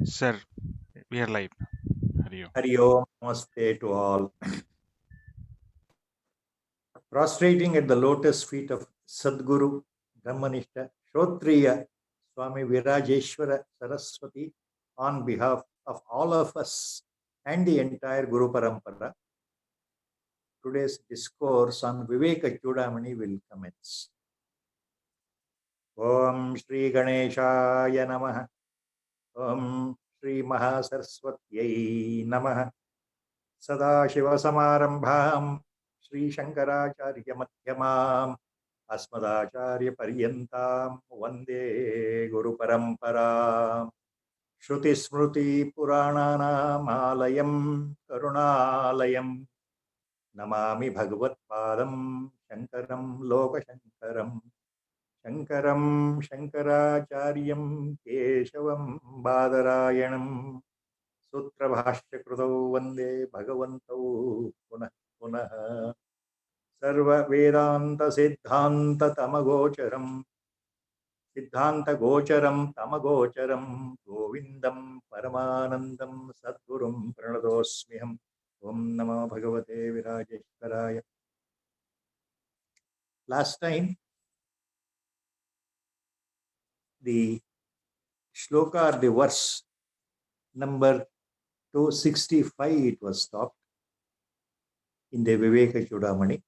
Sir, we are live. Hari Om. Hari Om, Namaste to all. Prostrating at the lotus feet of Sadguru, Brahmanishta, Shrotriya, Swami Virajeshwara Saraswati, on behalf of all of us and the entire Guru Parampara, today's discourse on Viveka Chudamani will commence. Om Shri Ganeshaya Namaha. Om Shri Mahasaraswatyai Namaha. Sadashivasamarambham Shri Shankaracharya Madhyamam Asmadacharya Paryantam Vande Guru Paramparam Shruti Smruti Purananam Alayam Karunalayam Namami Bhagavat Padam Shankaram Loka Shankaram Shankaram Shankaracharyam Keshavam Badarayanam Sutra Bhashya Krudau Vande Bhagavantau Punah Punah Sarva Vedanta Siddhanta Tamagocharam Siddhanta Gocharam Tamagocharam Govindam Paramanandam Sadgurum Pranadosmiham Om Namo Bhagavate Virajeshwaraya. Last time, the shloka or the verse number 265, it was stopped in the Viveka Chudamani.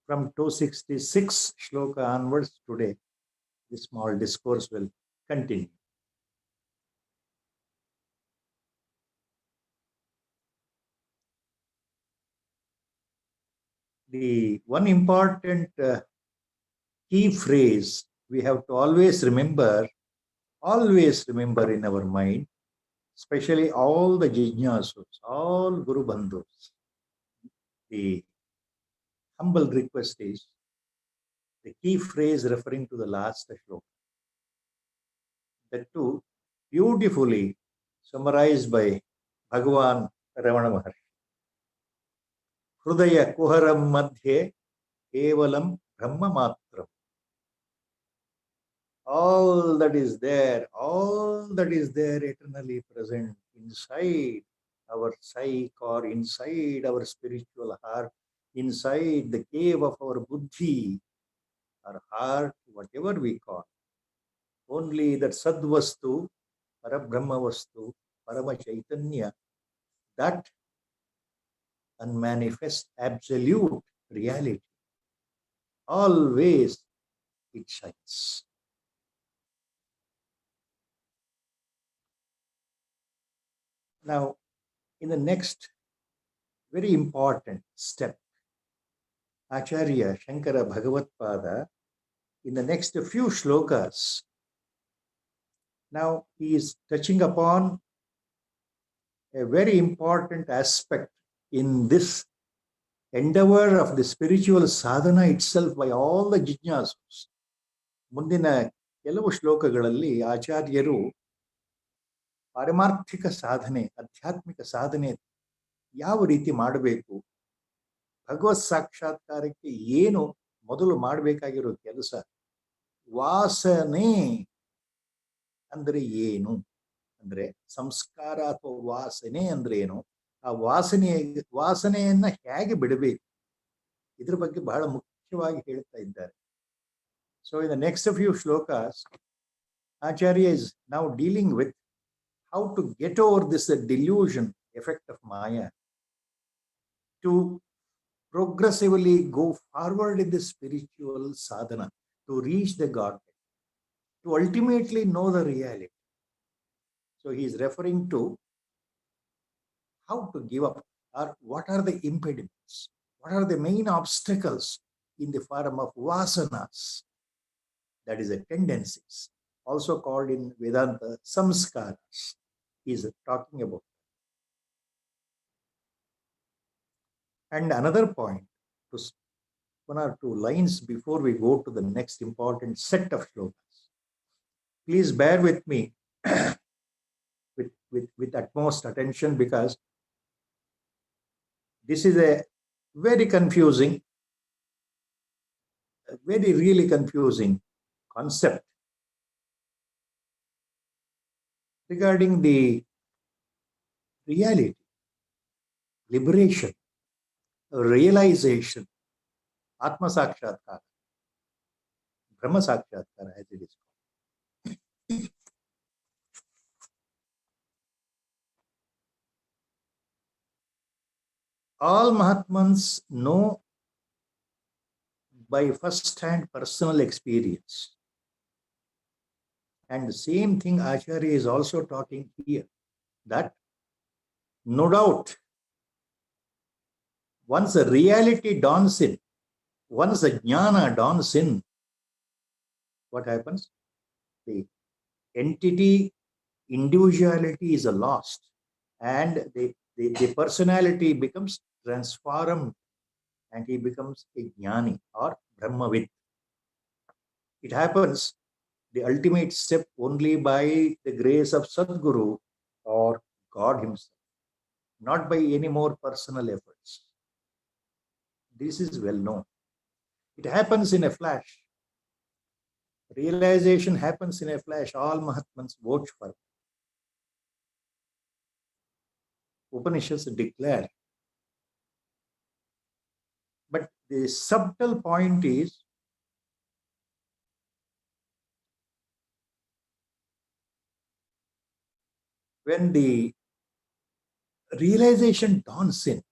From 266 shloka onwards today, the small discourse will continue. The one important key phrase we have to always remember in our mind, especially all the jijnasus, all Guru Bandhus. The humble request is the key phrase referring to the last shloka. That too beautifully summarized by Bhagavan Ramana Maharshi. Hrudaya kuharam madhye kevalam brahma matram. All that is there eternally present inside our psyche or inside our spiritual heart, inside the cave of our buddhi, our heart, whatever we call. Only that Sadvastu, Parabrahma Vastu, Parama Chaitanya, that unmanifest absolute reality, always it shines. Now, in the next very important step, Acharya Shankara Bhagavatpada, in the next few shlokas, now he is touching upon a very important aspect in this endeavor of the spiritual sadhana itself by all the jijnasus. ಮುಂದಿನ ಕೆಲವು ಶ್ಲೋಕಗಳಲ್ಲಿ ಆಚಾರ್ಯರು ಪಾರಮಾರ್ಥಿಕ ಸಾಧನೆ, ಆಧ್ಯಾತ್ಮಿಕ ಸಾಧನೆ ಯಾವ ರೀತಿ ಮಾಡಬೇಕು, ಭಗವತ್ ಸಾಕ್ಷಾತ್ಕಾರಕ್ಕೆ ಏನು ಮೊದಲು ಮಾಡಬೇಕಾಗಿರೋ ಕೆಲಸ, ವಾಸನೆ ಅಂದ್ರೆ ಏನು, ಅಂದ್ರೆ ಸಂಸ್ಕಾರ ಅಥವಾ ವಾಸನೆ ಅಂದ್ರೆ ಏನು, ಆ ವಾಸನೆಯನ್ನ ಹೇಗೆ ಬಿಡಬೇಕು, ಇದ್ರ ಬಗ್ಗೆ ಬಹಳ ಮುಖ್ಯವಾಗಿ ಹೇಳ್ತಾ ಇದ್ದಾರೆ. So in the next few shlokas, Acharya is now dealing with how to get over this delusion effect of Maya, to progressively go forward in the spiritual sadhana, to reach the Godhead, to ultimately know the reality. So he is referring to how to give up, or what are the impediments, what are the main obstacles in the form of vasanas, that is the tendencies, also called in Vedanta samskaras. He is talking about. And another point, to one or two lines before we go to the next important set of shlokas. Please bear with me with utmost attention, because this is a very confusing, really confusing concept. regarding the reality, liberation, realization, Atma Sakshatkar, Brahma Sakshatkar as it is called. All Mahatmans know by first-hand personal experience. And the same thing Acharya is also talking here, that no doubt, once the reality dawns in, once the jnana dawns in, what happens? The entity, individuality is lost, and the personality becomes transformed, and he becomes a jnani or Brahmavid. It happens, the ultimate step, only by the grace of Sadguru or God himself, not by any more personal efforts. This is well known. It happens in a flash. Realization happens in a flash. All Mahatmans watch for it. Upanishads declare. But the subtle point is, when the realization dawns in,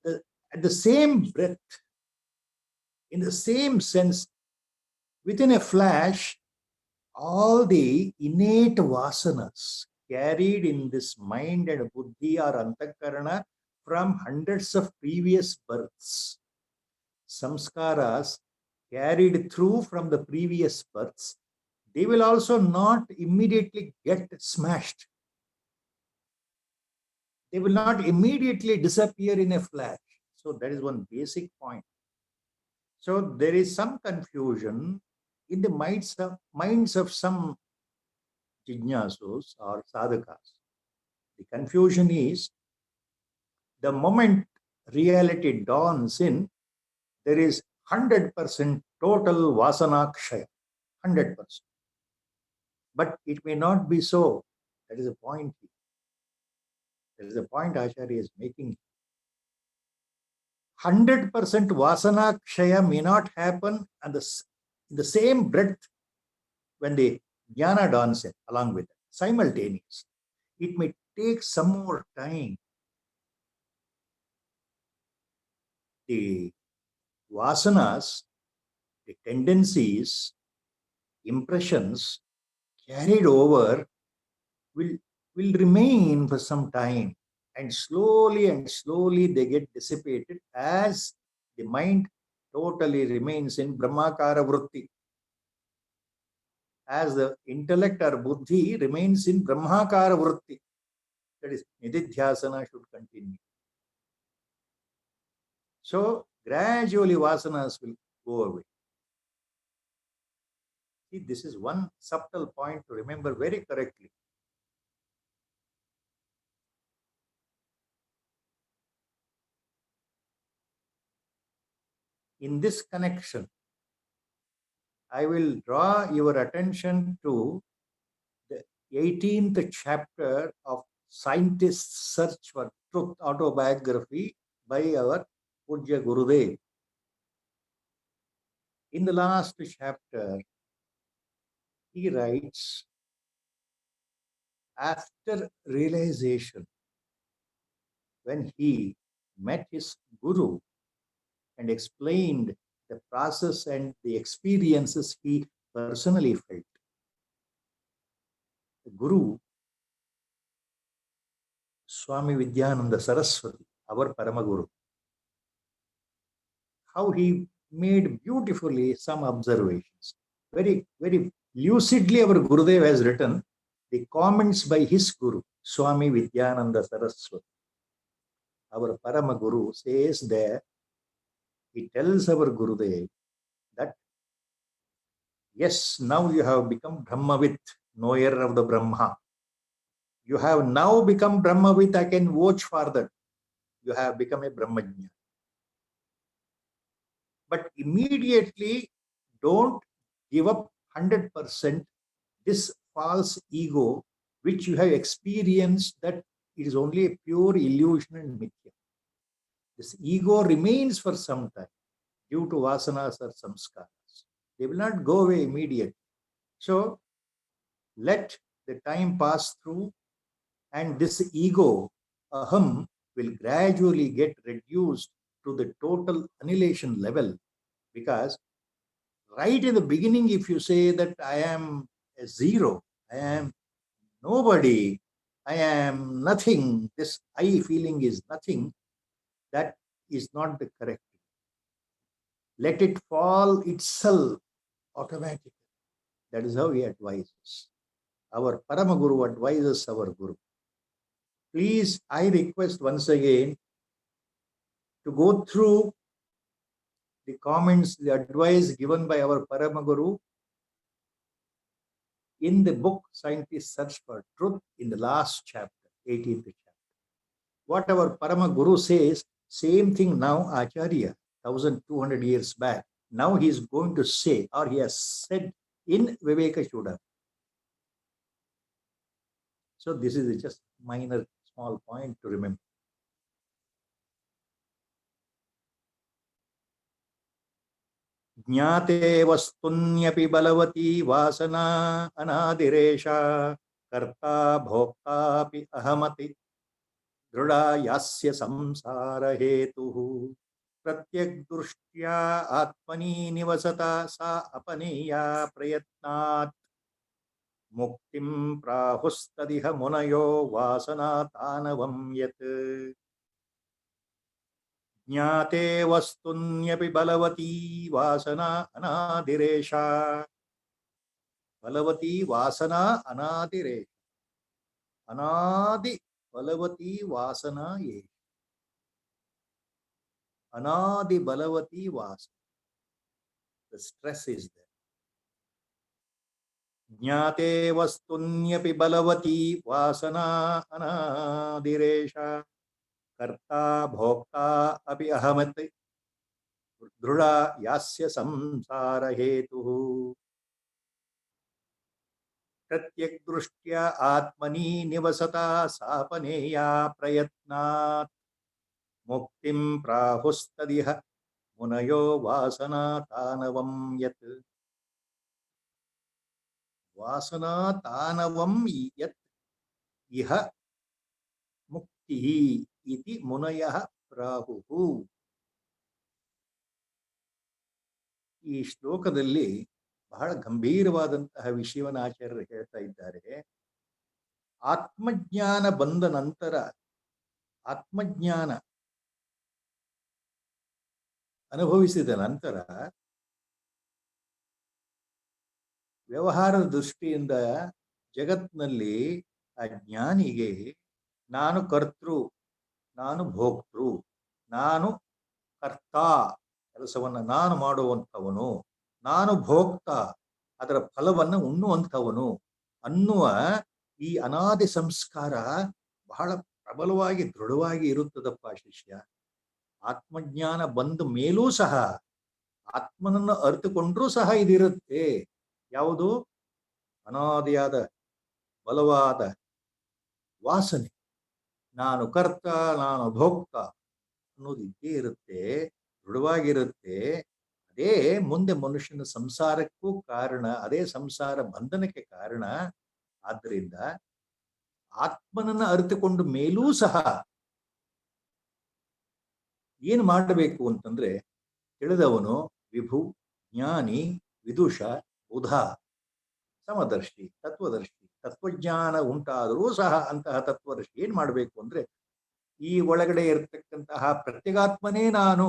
at the same breath, in the same sense, within a flash, all the innate vasanas carried in this mind and buddhi or antakarana from hundreds of previous births, samskaras carried through from the previous births, they will also not immediately get smashed. They will not immediately disappear in a flash. So that is one basic point. So there is some confusion in the minds of some jignasus or sadhakas. The confusion is, the moment reality dawns in, there is 100% total vasanakshaya, 100%. But it may not be so. That is the point here. That is the point Acharya is making. 100% vasanakshaya may not happen in the same breath when the jnana dawns in along with it, simultaneous. It may take some more time. The vasanas, the tendencies, impressions carried over will remain for some time, and slowly they get dissipated as the mind totally remains in Brahmakara Vritti, as the intellect or buddhi remains in Brahmakara Vritti. That is, Nididhyasana should continue. So gradually vasanas will go away. See, this is one subtle point to remember very correctly. In this connection, I will draw your attention to the 18th chapter of Scientist's Search for Truth autobiography by our Pujya Gurudev. In the last chapter, he writes, after realization, when he met his Guru and explained the process and the experiences he personally felt, the Guru, Swami Vidyananda Saraswati, our Paramaguru, how he made beautifully some observations. Very, very lucidly our Gurudev has written the comments by his Guru, Swami Vidyananda Saraswati. Our Paramaguru says there, he tells our Gurudev that, yes, now you have become Brahmavit, knower of the Brahma. You have now become Brahmavit, I can vouch for that. You have become a Brahmajna. But immediately don't give up 100% this false ego which you have experienced that it is only a pure illusion and mithya. This ego remains for some time due to vasanas or samskaras. They will not go away immediately. So let the time pass through, and this ego, aham, will gradually get reduced to the total annihilation level. Because right in the beginning, if you say that I am a zero, I am nobody, I am nothing, this I feeling is nothing, that is not the correct. Let it fall itself automatically. That is how he advises. Our Paramaguru advises our Guru. Please, I request once again to go through the comments, the advice given by our Paramaguru in the book Scientists Search for Truth in the last chapter, 18th chapter. What our Paramaguru says, same thing now Acharya, 1200 years back. Now he is going to say, or he has said in Viveka Chuda. So this is just minor, small point to remember. ज्ञाते वस्तुन्यपि बलवती वासना अनादिरेषा कर्ता भोक्तापि अहमति दृढा यास्य संसार हेतुः प्रत्यग्दृष्ट्या आत्मनि निवसता सा अपनीया प्रयत्नात् मुक्तिं प्राहुस्तदिह मुनयो वासना तानवं यत् ज्ञाते वस्तुन्यपि बलवती वासना अनादिरेषा बलवती वासना अनादिरेष अनादि बलवती वासना ये अनादि बलवती वासना. The stress is there. ज्ञाते वस्तुन्यपि बलवती वासना अनादिरेषा कर्ता भोक्ता अपि अहमति दृढा यास्य संसार हेतुः प्रत्यग्दृष्ट्या आत्मनि निवसता सापनेया प्रयत्नात् मुक्तिं प्राहुस्तदिह मुनयो वासना तानवं यत् वासना तानवं यत् इह मुक्तिः इति मुनयः प्राहुः. ಈ ಶ್ಲೋಕದಲ್ಲಿ ಬಹಳ ಗಂಭೀರವಾದಂತಹ ವಿಷಯವನ್ನು ಆಚಾರ್ಯರು ಹೇಳ್ತಾ ಇದ್ದಾರೆ. ಆತ್ಮಜ್ಞಾನ ಬಂದ ನಂತರ, ಆತ್ಮಜ್ಞಾನ ಅನುಭವಿಸಿದ ನಂತರ ವ್ಯವಹಾರದ ದೃಷ್ಟಿಯಿಂದ ಜಗತ್ನಲ್ಲಿ ಆ ಜ್ಞಾನಿಗೆ ನಾನು ಕರ್ತೃ, ನಾನು ಭೋಕ್ತೃ, ನಾನು ಕರ್ತ, ಕೆಲಸವನ್ನು ನಾನು ಮಾಡುವಂಥವನು, ನಾನು ಭೋಕ್ತ, ಅದರ ಫಲವನ್ನು ಉಣ್ಣುವಂಥವನು ಅನ್ನುವ ಈ ಅನಾದಿ ಸಂಸ್ಕಾರ ಬಹಳ ಪ್ರಬಲವಾಗಿ ದೃಢವಾಗಿ ಇರುತ್ತದಪ್ಪ ಶಿಷ್ಯ. ಆತ್ಮಜ್ಞಾನ ಬಂದ ಮೇಲೂ ಸಹ, ಆತ್ಮನನ್ನು ಅರಿತುಕೊಂಡ್ರೂ ಸಹ ಇದಿರುತ್ತೆ. ಯಾವುದು? ಅನಾದಿಯಾದ ಬಲವಾದ ವಾಸನೆ, ನಾನು ಕರ್ತ, ನಾನು ಭೋಕ್ತ ಅನ್ನೋದು ಇದ್ದೇ ಇರುತ್ತೆ, ದೃಢವಾಗಿರುತ್ತೆ. ಅದೇ ಮುಂದೆ ಮನುಷ್ಯನ ಸಂಸಾರಕ್ಕೂ ಕಾರಣ, ಅದೇ ಸಂಸಾರ ಬಂಧನಕ್ಕೆ ಕಾರಣ. ಆದ್ದರಿಂದ ಆತ್ಮನನ್ನು ಅರಿತುಕೊಂಡ ಮೇಲೂ ಸಹ ಏನು ಮಾಡಬೇಕು ಅಂತಂದ್ರೆ, ತಿಳಿದವನು ವಿಭು, ಜ್ಞಾನಿ, ವಿದುಷ, ಬುಧ, ಸಮದರ್ಶಿ, ತತ್ವದರ್ಶಿ, ತತ್ವಜ್ಞಾನ ಉಂಟಾದರೂ ಸಹ ಅಂತಹ ತತ್ವದರ್ಶಿ ಏನ್ ಮಾಡಬೇಕು ಅಂದ್ರೆ, ಈ ಒಳಗಡೆ ಇರತಕ್ಕಂತಹ ಪ್ರತ್ಯಗಾತ್ಮನೇ ನಾನು,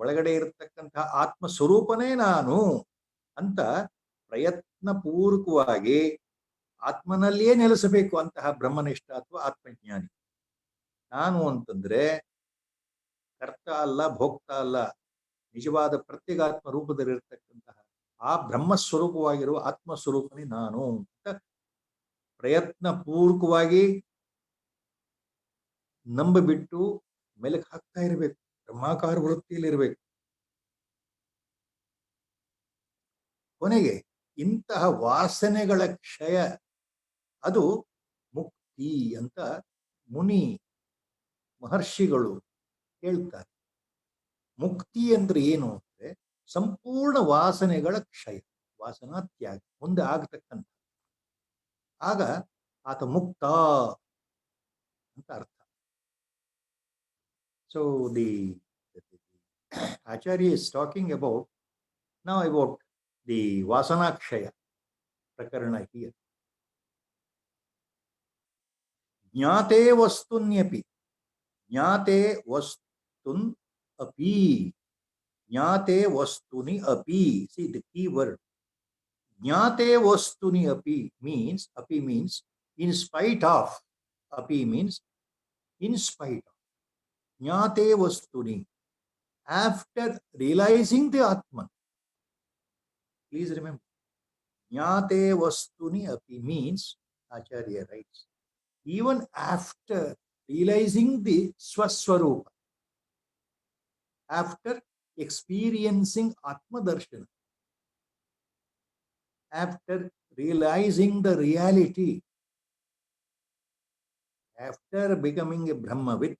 ಒಳಗಡೆ ಇರತಕ್ಕಂತಹ ಆತ್ಮ ಸ್ವರೂಪನೇ ನಾನು ಅಂತ ಪ್ರಯತ್ನ ಪೂರ್ವಕವಾಗಿ ಆತ್ಮನಲ್ಲಿಯೇ ನೆಲೆಸಬೇಕು ಅಂತಹ ಬ್ರಹ್ಮನಿಷ್ಠ ಅಥವಾ ಆತ್ಮಜ್ಞಾನಿ. ನಾನು ಅಂತಂದ್ರೆ ಕರ್ತ ಅಲ್ಲ, ಭೋಕ್ತ ಅಲ್ಲ, ನಿಜವಾದ ಪ್ರತ್ಯೇಗಾತ್ಮ ರೂಪದಲ್ಲಿರ್ತಕ್ಕಂತಹ ಆ ಬ್ರಹ್ಮಸ್ವರೂಪವಾಗಿರುವ ಆತ್ಮಸ್ವರೂಪನೇ ನಾನು ಅಂತ ಪ್ರಯತ್ನ ಪೂರ್ವಕವಾಗಿ ನಂಬಿಬಿಟ್ಟು ಮೆಲುಕು ಹಾಕ್ತಾ ಇರಬೇಕು. ಬ್ರಹ್ಮಾಕಾರ ವೃತ್ತಿಯಲ್ಲಿ ಇರಬೇಕು. ಕೊನೆಗೆ ಇಂತಹ ವಾಸನೆಗಳ ಕ್ಷಯ ಅದು ಮುಕ್ತಿ ಅಂತ ಮುನಿ ಮಹರ್ಷಿಗಳು ಹೇಳ್ತಾರೆ. ಮುಕ್ತಿ ಅಂದ್ರೆ ಏನು ಅಂದ್ರೆ ಸಂಪೂರ್ಣ ವಾಸನೆಗಳ ಕ್ಷಯ, ವಾಸನಾ ತ್ಯಾಗ ಮುಂದೆ ಆಗತಕ್ಕಂಥ, ಆಗ ಆತ ಮುಕ್ತ ಅಂತ ಅರ್ಥ. So the Acharya is talking about now about the Vasanakshaya Prakarana here. Jnate vastunyapi. Jnate vastun api. Jnate vastuni api. See the key word. Jnate vastuni api means in spite of. Api means in spite of. Jnate vastuni. After realizing the Atman. Please remember. Jnate vastuni api means, Acharya writes, even after realizing the Swaswarupa, after experiencing Atma Darshana, after realizing the reality, after becoming a Brahmavit,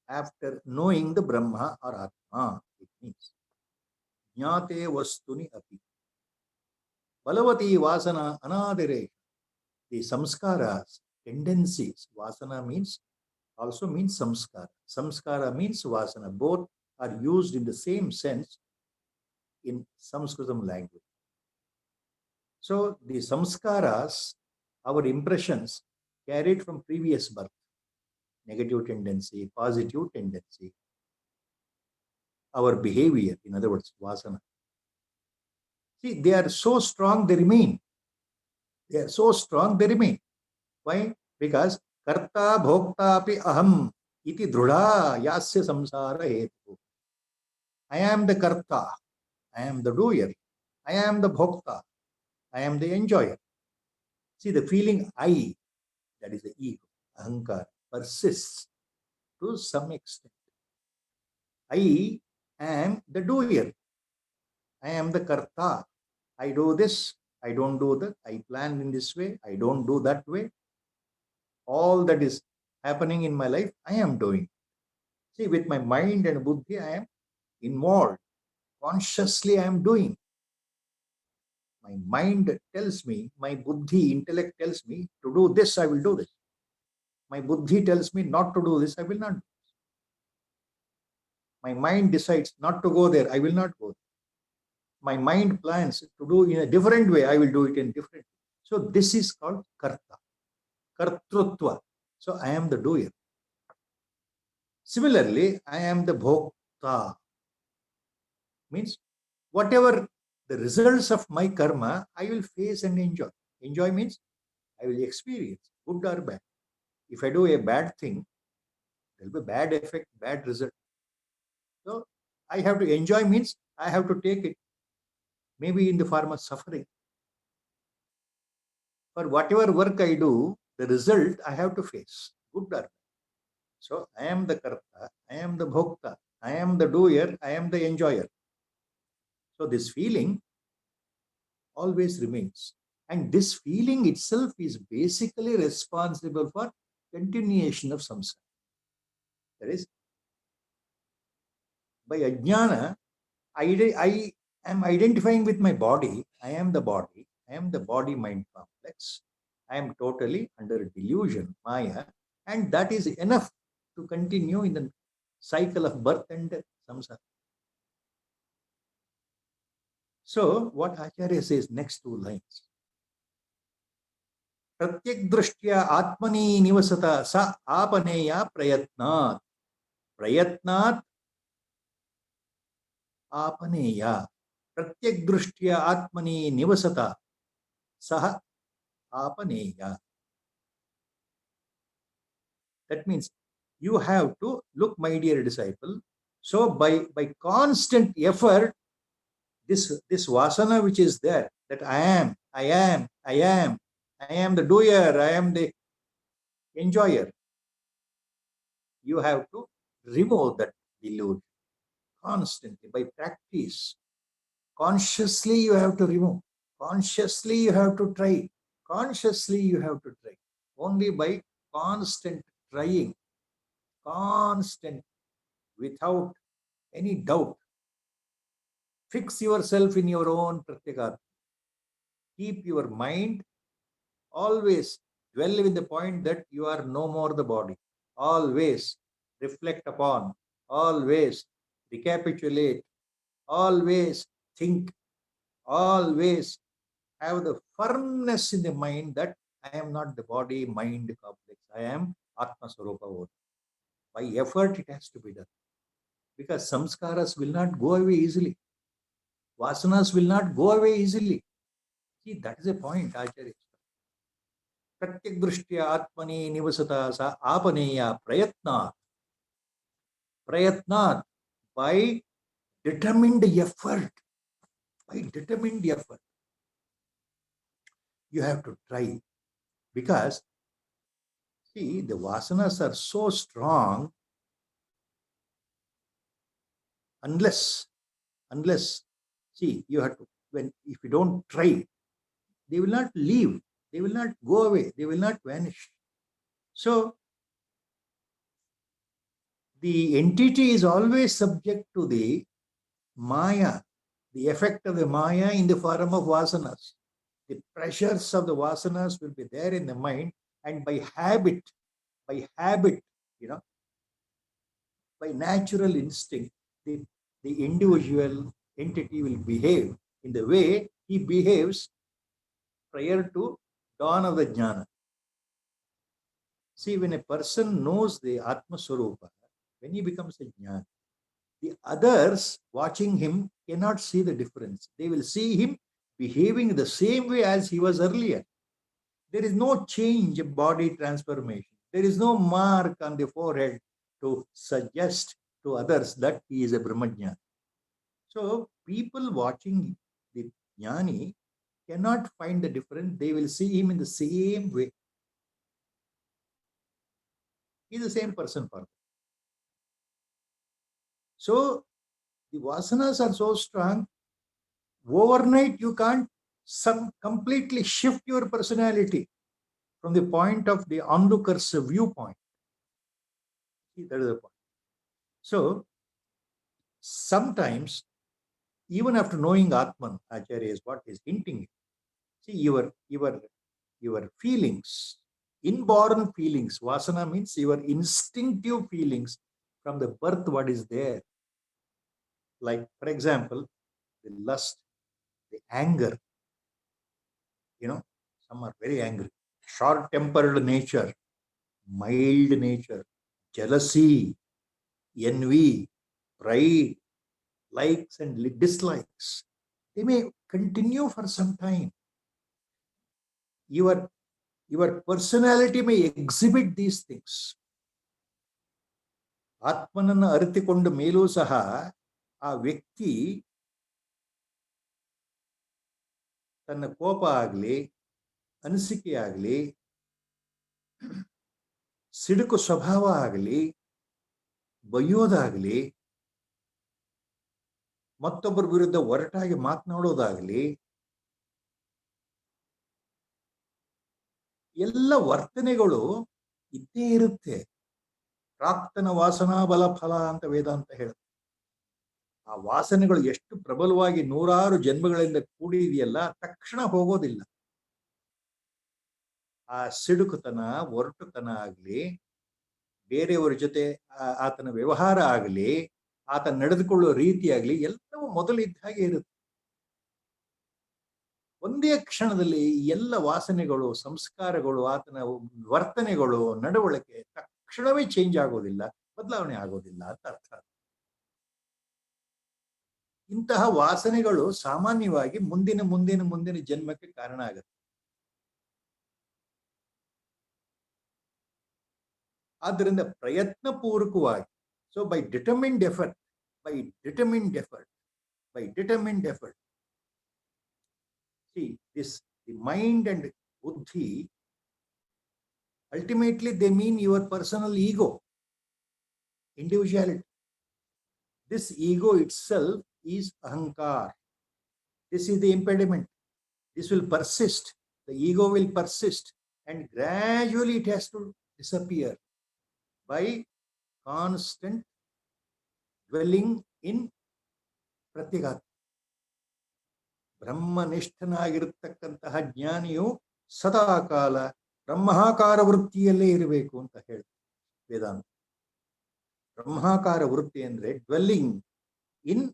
after knowing the Brahma or Atma, it means Jnate vastuni api. Balavati vasana anadire. The samskaras, tendencies, vasana also means samskara. Samskara means vasana. Both are used in the same sense in Sanskritam language. So the samskaras, our impressions carried from previous birth, negative tendency, positive tendency, our behavior, in other words, vasana. See, they are so strong, they remain. They are so strong, they remain. Why? Because karta bhokta api aham iti drudha yasya samsara hetu. I am the karta, I am the doer, I am the bhokta, I am the enjoyer. See, the feeling I, that is the ego, ahankara, persists to some extent. I am the doer, I am the karta. I do this, I don't do that, I plan in this way, I don't do that way. All that is happening in my life, I am doing. See, with my mind and buddhi, I am involved. Consciously, I am doing. My mind tells me, my buddhi, intellect tells me to do this, I will do this. My buddhi tells me not to do this, I will not do this. My mind decides not to go there, I will not go there. My mind plans to do in a different way, I will do it in different way. So this is called karta, kartrutva. So I am the doer. Similarly, I am the bhokta. Means whatever the results of my karma, I will face and enjoy. Enjoy means I will experience, good or bad. If I do a bad thing, there will be bad effect, bad result. So I have to enjoy means I have to take it, maybe in the form of suffering. For whatever work I do, the result I have to face, good or bad. So I am the karta, I am the bhokta, I am the doer, I am the enjoyer. So this feeling always remains. And this feeling itself is basically responsible for continuation of samsara. That is, by ajnana, I am identifying with my body. I am the body. I am the body-mind complex. I am totally under delusion, maya, and that is enough to continue in the cycle of birth and death, samsara. So what Acharya says next two lines. Pratyak drishtya atmani nivasata sa apaneya prayatnat. Prayatnat apaneya. Pratyak drishtya atmani nivasata saha apaneya. That means you have to look, my dear disciple. So by constant effort, this vasana which is there, that I am the doer, I am the enjoyer. You have to remove that delusion constantly by practice. Consciously you have to remove. Consciously you have to try. Consciously you have to try. Only by constant trying, constant, without any doubt. Fix yourself in your own Pratyagatma. Keep your mind always dwell with the point that you are no more the body. Always reflect upon, always recapitulate, always think, always have the firmness in the mind that I am not the body mind complex. I am Atma Swarupa. By effort, it has to be done. Because samskaras will not go away easily. Vasanas will not go away easily. See, that is the point, Acharya. प्रत्यग्दृष्ट्या आत्मनि निवसता सा आपनेया प्रयत्नात् by determined effort you have to try, because see, the vasanas are so strong. Unless see, you have to, if you don't try, they will not leave, they will not go away, they will not vanish. So the entity is always subject to the maya, the effect of the maya in the form of vasanas. The pressures of the vasanas will be there in the mind, and by habit, you know, by natural instinct, the individual entity will behave in the way he behaves prior to dawn of the jnana. See, when a person knows the Atma Swarupa, when he becomes a jnana, the others watching him cannot see the difference. They will see him behaving the same way as he was earlier. There is no change in body transformation. There is no mark on the forehead to suggest to others that he is a Brahmajnani. So people watching the Jnani cannot find the difference. They will see him in the same way. He is the same person for them. So the vasanas are so strong, overnight you can't completely shift your personality from the point of the onlooker's viewpoint. See, that is the point. So sometimes, even after knowing Atman, Acharya is what is hinting. See, your feelings, inborn feelings, vasana means your instinctive feelings from the birth, what is there. Like, for example, the lust, the anger. You know, some are very angry. Short-tempered nature, mild nature, jealousy, envy, pride, likes and dislikes. They may continue for some time. Your personality may exhibit these things. ಆತ್ಮನನ್ನು ಅರಿತುಕೊಂಡ ಮೇಲೂ ಸಹ ಆ ವ್ಯಕ್ತಿ ತನ್ನ ಕೋಪ ಆಗಲಿ, ಅನಿಸಿಕೆ ಆಗಲಿ, ಸಿಡುಕು ಸ್ವಭಾವ ಆಗಲಿ, ಬೈಯೋದಾಗಲಿ, ಮತ್ತೊಬ್ಬರ ವಿರುದ್ಧ ಒರಟಾಗಿ ಮಾತನಾಡೋದಾಗಲಿ, ಎಲ್ಲ ವರ್ತನೆಗಳು ಇದ್ದೇ ಇರುತ್ತೆ. ಪ್ರಾಕ್ತನ ವಾಸನಾ ಬಲ ಫಲ ಅಂತ ವೇದಾಂತ ಹೇಳುತ್ತೆ. ಆ ವಾಸನೆಗಳು ಎಷ್ಟು ಪ್ರಬಲವಾಗಿ ನೂರಾರು ಜನ್ಮಗಳಿಂದ ಕೂಡಿದೆಯಲ್ಲ, ತಕ್ಷಣ ಹೋಗೋದಿಲ್ಲ. ಆ ಸಿಡುಕುತನ, ಒರಟುತನ ಆಗಲಿ, ಬೇರೆಯವರ ಜೊತೆ ಆತನ ವ್ಯವಹಾರ ಆಗಲಿ, ಆತ ನಡೆದುಕೊಳ್ಳುವ ರೀತಿ ಆಗಲಿ, ಎಲ್ಲವೂ ಮೊದಲಿದ್ದ ಹಾಗೆ ಇರುತ್ತೆ. ಒಂದೇ ಕ್ಷಣದಲ್ಲಿ ಎಲ್ಲ ವಾಸನೆಗಳು, ಸಂಸ್ಕಾರಗಳು, ಆತನ ವರ್ತನೆಗಳು, ನಡವಳಿಕೆ ತಕ್ಷಣವೇ ಚೇಂಜ್ ಆಗೋದಿಲ್ಲ, ಬದಲಾವಣೆ ಆಗೋದಿಲ್ಲ ಅಂತ ಅರ್ಥ. ಇಂತಹ ವಾಸನೆಗಳು ಸಾಮಾನ್ಯವಾಗಿ ಮುಂದಿನ ಜನ್ಮಕ್ಕೆ ಕಾರಣ ಆಗುತ್ತೆ. ಆದ್ದರಿಂದ ಪ್ರಯತ್ನ ಪೂರ್ವಕವಾಗಿ, so by determined effort, see, the mind and buddhi, ultimately they mean your personal ego, individuality. This ego itself is ahankar. This is the impediment. this will persist. The ego will persist, and gradually it has to disappear by constant dwelling in Pratyagatma. ಬ್ರಹ್ಮನಿಷ್ಠನಾಗಿರತಕ್ಕಂತಹ ಜ್ಞಾನಿಯು ಸದಾಕಾಲ ಬ್ರಹ್ಮಾಕಾರ ವೃತ್ತಿಯಲ್ಲೇ ಇರಬೇಕು ಅಂತ ಹೇಳಿ ವೇದಾಂತ. ಬ್ರಹ್ಮಾಕಾರ ವೃತ್ತಿ ಅಂದ್ರೆ dwelling in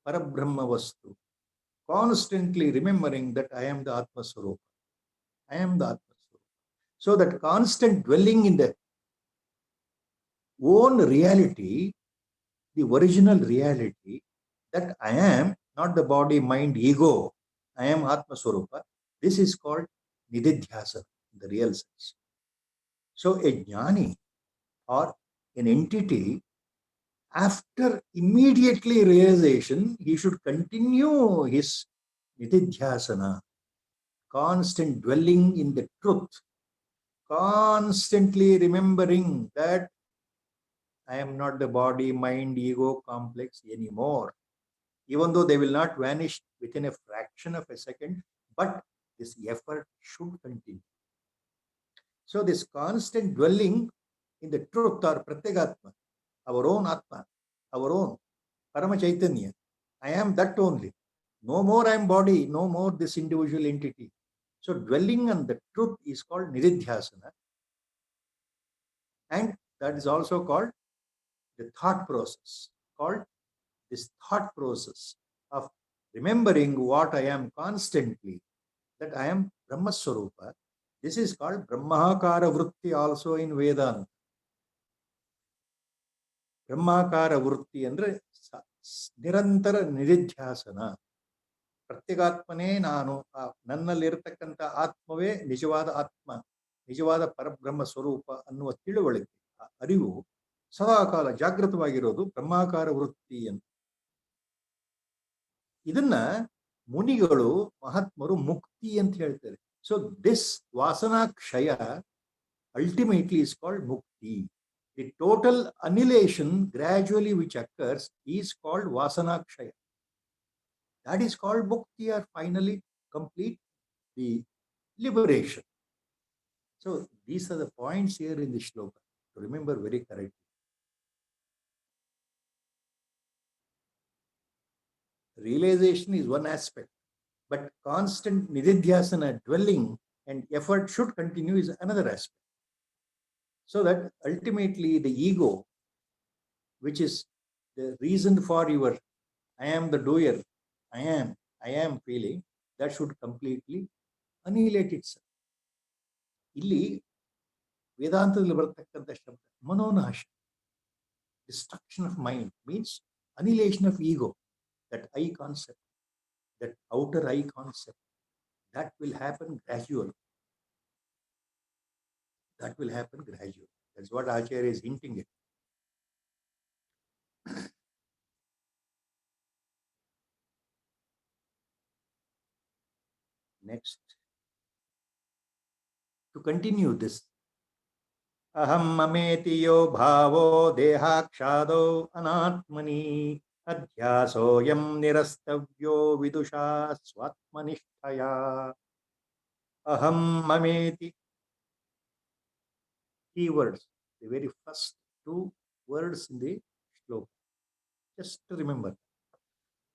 ಪರಬ್ರಹ್ಮ ವಸ್ತು, constantly remembering that I am the ಆತ್ಮಸ್ವರೂಪ, I am the ಆತ್ಮಸ್ವರೂಪ. So that constant dwelling in the own reality, the original reality, that I am not the body, mind, ego, I am Atma Swarupa. This is called Nididhyasa in the real sense. So a jnani or an entity, after immediately realization, he should continue his Nididhyasana, constant dwelling in the truth, constantly remembering that I am not the body, mind, ego complex anymore. Even though they will not vanish within a fraction of a second, but this effort should continue. So this constant dwelling in the truth or Pratyagatma, our own Atma, our own Parama Chaitanya, I am that only. No more I am body, no more this individual entity. So dwelling on the truth is called Nididhyasana. And that is also called the thought process, called this thought process of remembering what I am constantly, that I am Brahma Swarupa. This is called Brahmakara Vritti also in Vedanta. Brahmakara Vritti andre nirantara nididhyasana. ಪ್ರತ್ಯಗಾತ್ಮನೇ ನಾನು, ನನ್ನಲ್ಲಿರತಕ್ಕಂಥ ಆತ್ಮವೇ ನಿಜವಾದ ಆತ್ಮ, ನಿಜವಾದ ಪರಬ್ರಹ್ಮ ಸ್ವರೂಪ ಅನ್ನುವ ತಿಳುವಳಿಕೆ, ಅರಿವು ಸದಾಕಾಲ ಜಾಗೃತವಾಗಿರೋದು ಬ್ರಹ್ಮಾಕಾರ ವೃತ್ತಿ ಅಂತ. ಇದನ್ನ ಮುನಿಗಳು ಮಹಾತ್ಮರು ಮುಕ್ತಿ ಅಂತ ಹೇಳ್ತಾರೆ. ಸೊ ದಿಸ್ ವಾಸನಾ ಕ್ಷಯ ಅಲ್ಟಿಮೇಟ್ಲಿ ಇಸ್ ಕಾಲ್ಡ್ ಮುಕ್ತಿ. The total annihilation gradually which occurs is called ವಾಸನಾ ಕ್ಷಯ. That is called mukti, or finally complete the liberation. So these are the points here in the shloka to remember very correctly. Realization is one aspect, but constant nididhyasana, dwelling and effort should continue is another aspect. So that ultimately the ego, which is the reason for your I am the doer, I am feeling, that should completely annihilate itself. ಇಲ್ಲಿ ವೇದಾಂತದಲ್ಲಿ ಬರತಕ್ಕಂಥ ಶಬ್ದ ಮನೋನಾಶ, destruction of mind means annihilation of ego, that I concept, that outer I concept, that will happen gradually. That will happen gradually. That's what Acharya is hinting at. Next, to continue this, aham mameti yo bhavo dehakshaado anatmani adhyasoyam nirastavyo vidusha swatmanishtaya. Aham mameti, keywords, the very first two words in the shloka. Just to remember.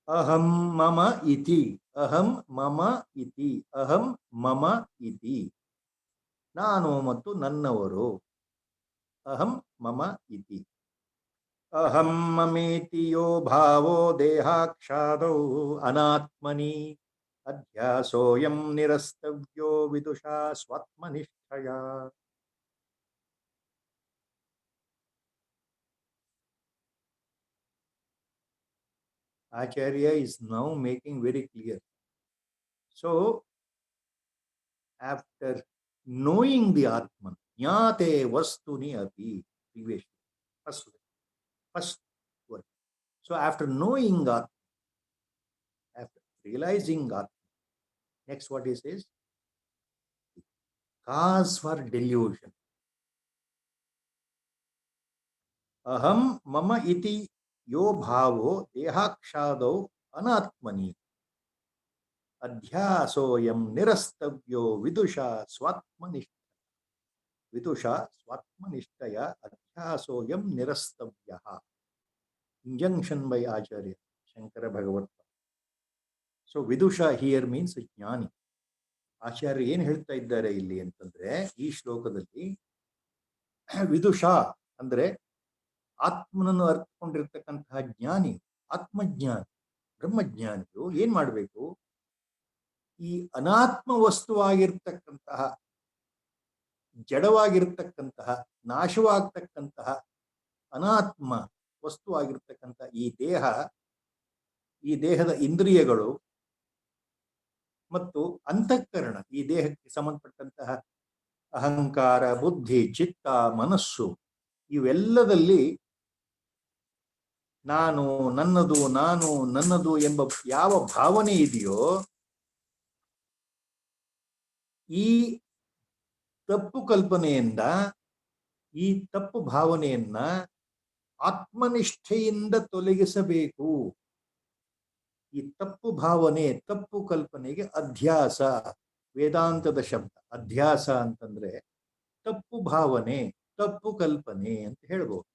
Aham mama iti, aham mama iti, aham mama iti. ನಾನು ಮತ್ತು ನನ್ನವರು. ಅಹಂ ಮಮ ಇತಿ. ಅಹಂ ಮಮೇತಿ ಯೋ ಭಾವೋ ದೇಹಾಕ್ಷಾದೌ ಅನಾತ್ಮನಿ ಅಧ್ಯಾಸೋಯಂ ನಿರಸ್ತವ್ಯೋ Vidusha ಸ್ವಾತ್ಮನಿಷ್ಠಯ. Acharya is now making very clear. So, after knowing the Atman, jnate vastuni api, previously, first word. So, after knowing Atman, after realizing Atman, next what he says, cause for delusion. Aham mama iti yo bhavo dehakshadau anatmani ಅಧ್ಯಾಸೋಯಂ ನಿರಸ್ತವ್ಯೋ ವಿದುಷಾ ಸ್ವಾತ್ಮನಿಷ್ಠ ವಿದುಷಾ ಸ್ವಾತ್ಮನಿಷ್ಠಯ ಅಧ್ಯಾಸೋಯಂ ನಿರಸ್ತವ್ಯ. Injunction by Acharya Shankara Bhagavat. So ವಿದುಷಾ here means ಜ್ಞಾನಿ. ಆಚಾರ್ಯ ಏನ್ ಹೇಳ್ತಾ ಇದ್ದಾರೆ ಇಲ್ಲಿ ಅಂತಂದ್ರೆ ಈ ಶ್ಲೋಕದಲ್ಲಿ ವಿದುಷಾ ಅಂದ್ರೆ ಆತ್ಮನನ್ನು ಅರ್ಥಕೊಂಡಿರ್ತಕ್ಕಂತಹ ಜ್ಞಾನಿ, ಆತ್ಮಜ್ಞಾನಿ, ಬ್ರಹ್ಮಜ್ಞಾನಿಯು ಏನ್ ಮಾಡಬೇಕು? ಈ ಅನಾತ್ಮ ವಸ್ತುವಾಗಿರ್ತಕ್ಕಂತಹ, ಜಡವಾಗಿರ್ತಕ್ಕಂತಹ, ನಾಶವಾಗ್ತಕ್ಕಂತಹ ಅನಾತ್ಮ ವಸ್ತುವಾಗಿರ್ತಕ್ಕಂತಹ ಈ ದೇಹದ ಇಂದ್ರಿಯಗಳು ಮತ್ತು ಅಂತಃಕರಣ, ಈ ದೇಹಕ್ಕೆ ಸಂಬಂಧಪಟ್ಟಂತಹ ಅಹಂಕಾರ, ಬುದ್ಧಿ, ಚಿತ್ತ, ಮನಸ್ಸು, ಇವೆಲ್ಲದಲ್ಲಿ ನಾನು ನನ್ನದು ಎಂಬ ಯಾವ ಭಾವನೆ ಇದೆಯೋ, ಈ ತಪ್ಪು ಕಲ್ಪನೆಯಿಂದ, ಈ ತಪ್ಪು ಭಾವನೆಯನ್ನ ಆತ್ಮನಿಷ್ಠೆಯಿಂದ ತೊಲಗಿಸಬೇಕು. ಈ ತಪ್ಪು ಭಾವನೆ, ತಪ್ಪು ಕಲ್ಪನೆಗೆ ಅಧ್ಯಾಸ, ವೇದಾಂತದ ಶಬ್ದ. ಅಧ್ಯಾಸ ಅಂತಂದ್ರೆ ತಪ್ಪು ಭಾವನೆ, ತಪ್ಪು ಕಲ್ಪನೆ ಅಂತ ಹೇಳ್ಬೋದು.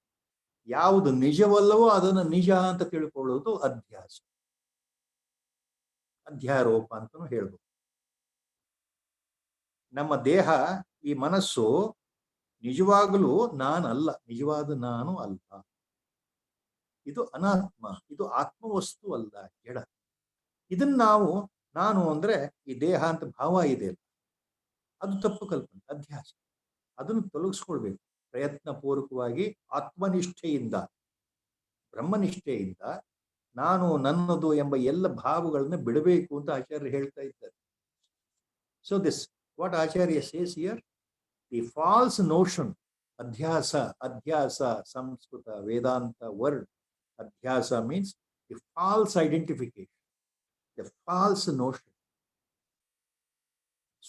ಯಾವುದು ನಿಜವಲ್ಲವೋ ಅದನ್ನು ನಿಜ ಅಂತ ತಿಳ್ಕೊಳ್ಳೋದು ಅಧ್ಯಾಸ, ಅಧ್ಯಾರೋಪ ಅಂತಲೂ ಹೇಳ್ಬೋದು. ನಮ್ಮ ದೇಹ, ಈ ಮನಸ್ಸು ನಿಜವಾಗಲೂ ನಾನಲ್ಲ, ನಿಜವಾದ ನಾನು ಅಲ್ಲ. ಇದು ಅನಾತ್ಮ, ಇದು ಆತ್ಮವಸ್ತು ಅಲ್ಲ, ಜಡ. ಇದನ್ನ ನಾನು ಅಂದ್ರೆ ಈ ದೇಹ ಅಂತ ಭಾವ ಇದೆ, ಅದು ತಪ್ಪು ಕಲ್ಪನೆ, ಅಧ್ಯಾಸ. ಅದನ್ನು ತೊಲಗಿಸ್ಕೊಳ್ಬೇಕು ಪ್ರಯತ್ನ ಪೂರ್ವಕವಾಗಿ, ಆತ್ಮನಿಷ್ಠೆಯಿಂದ, ಬ್ರಹ್ಮನಿಷ್ಠೆಯಿಂದ ನಾನು ನನ್ನದು ಎಂಬ ಎಲ್ಲ ಭಾವಗಳನ್ನ ಬಿಡಬೇಕು ಅಂತ ಆಚಾರ್ಯ ಹೇಳ್ತಾ ಇದ್ದಾರೆ. So this what Acharya says here, the false notion, adhyasa, Samskrita, Vedanta word, adhyasa means the false identification, the false notion.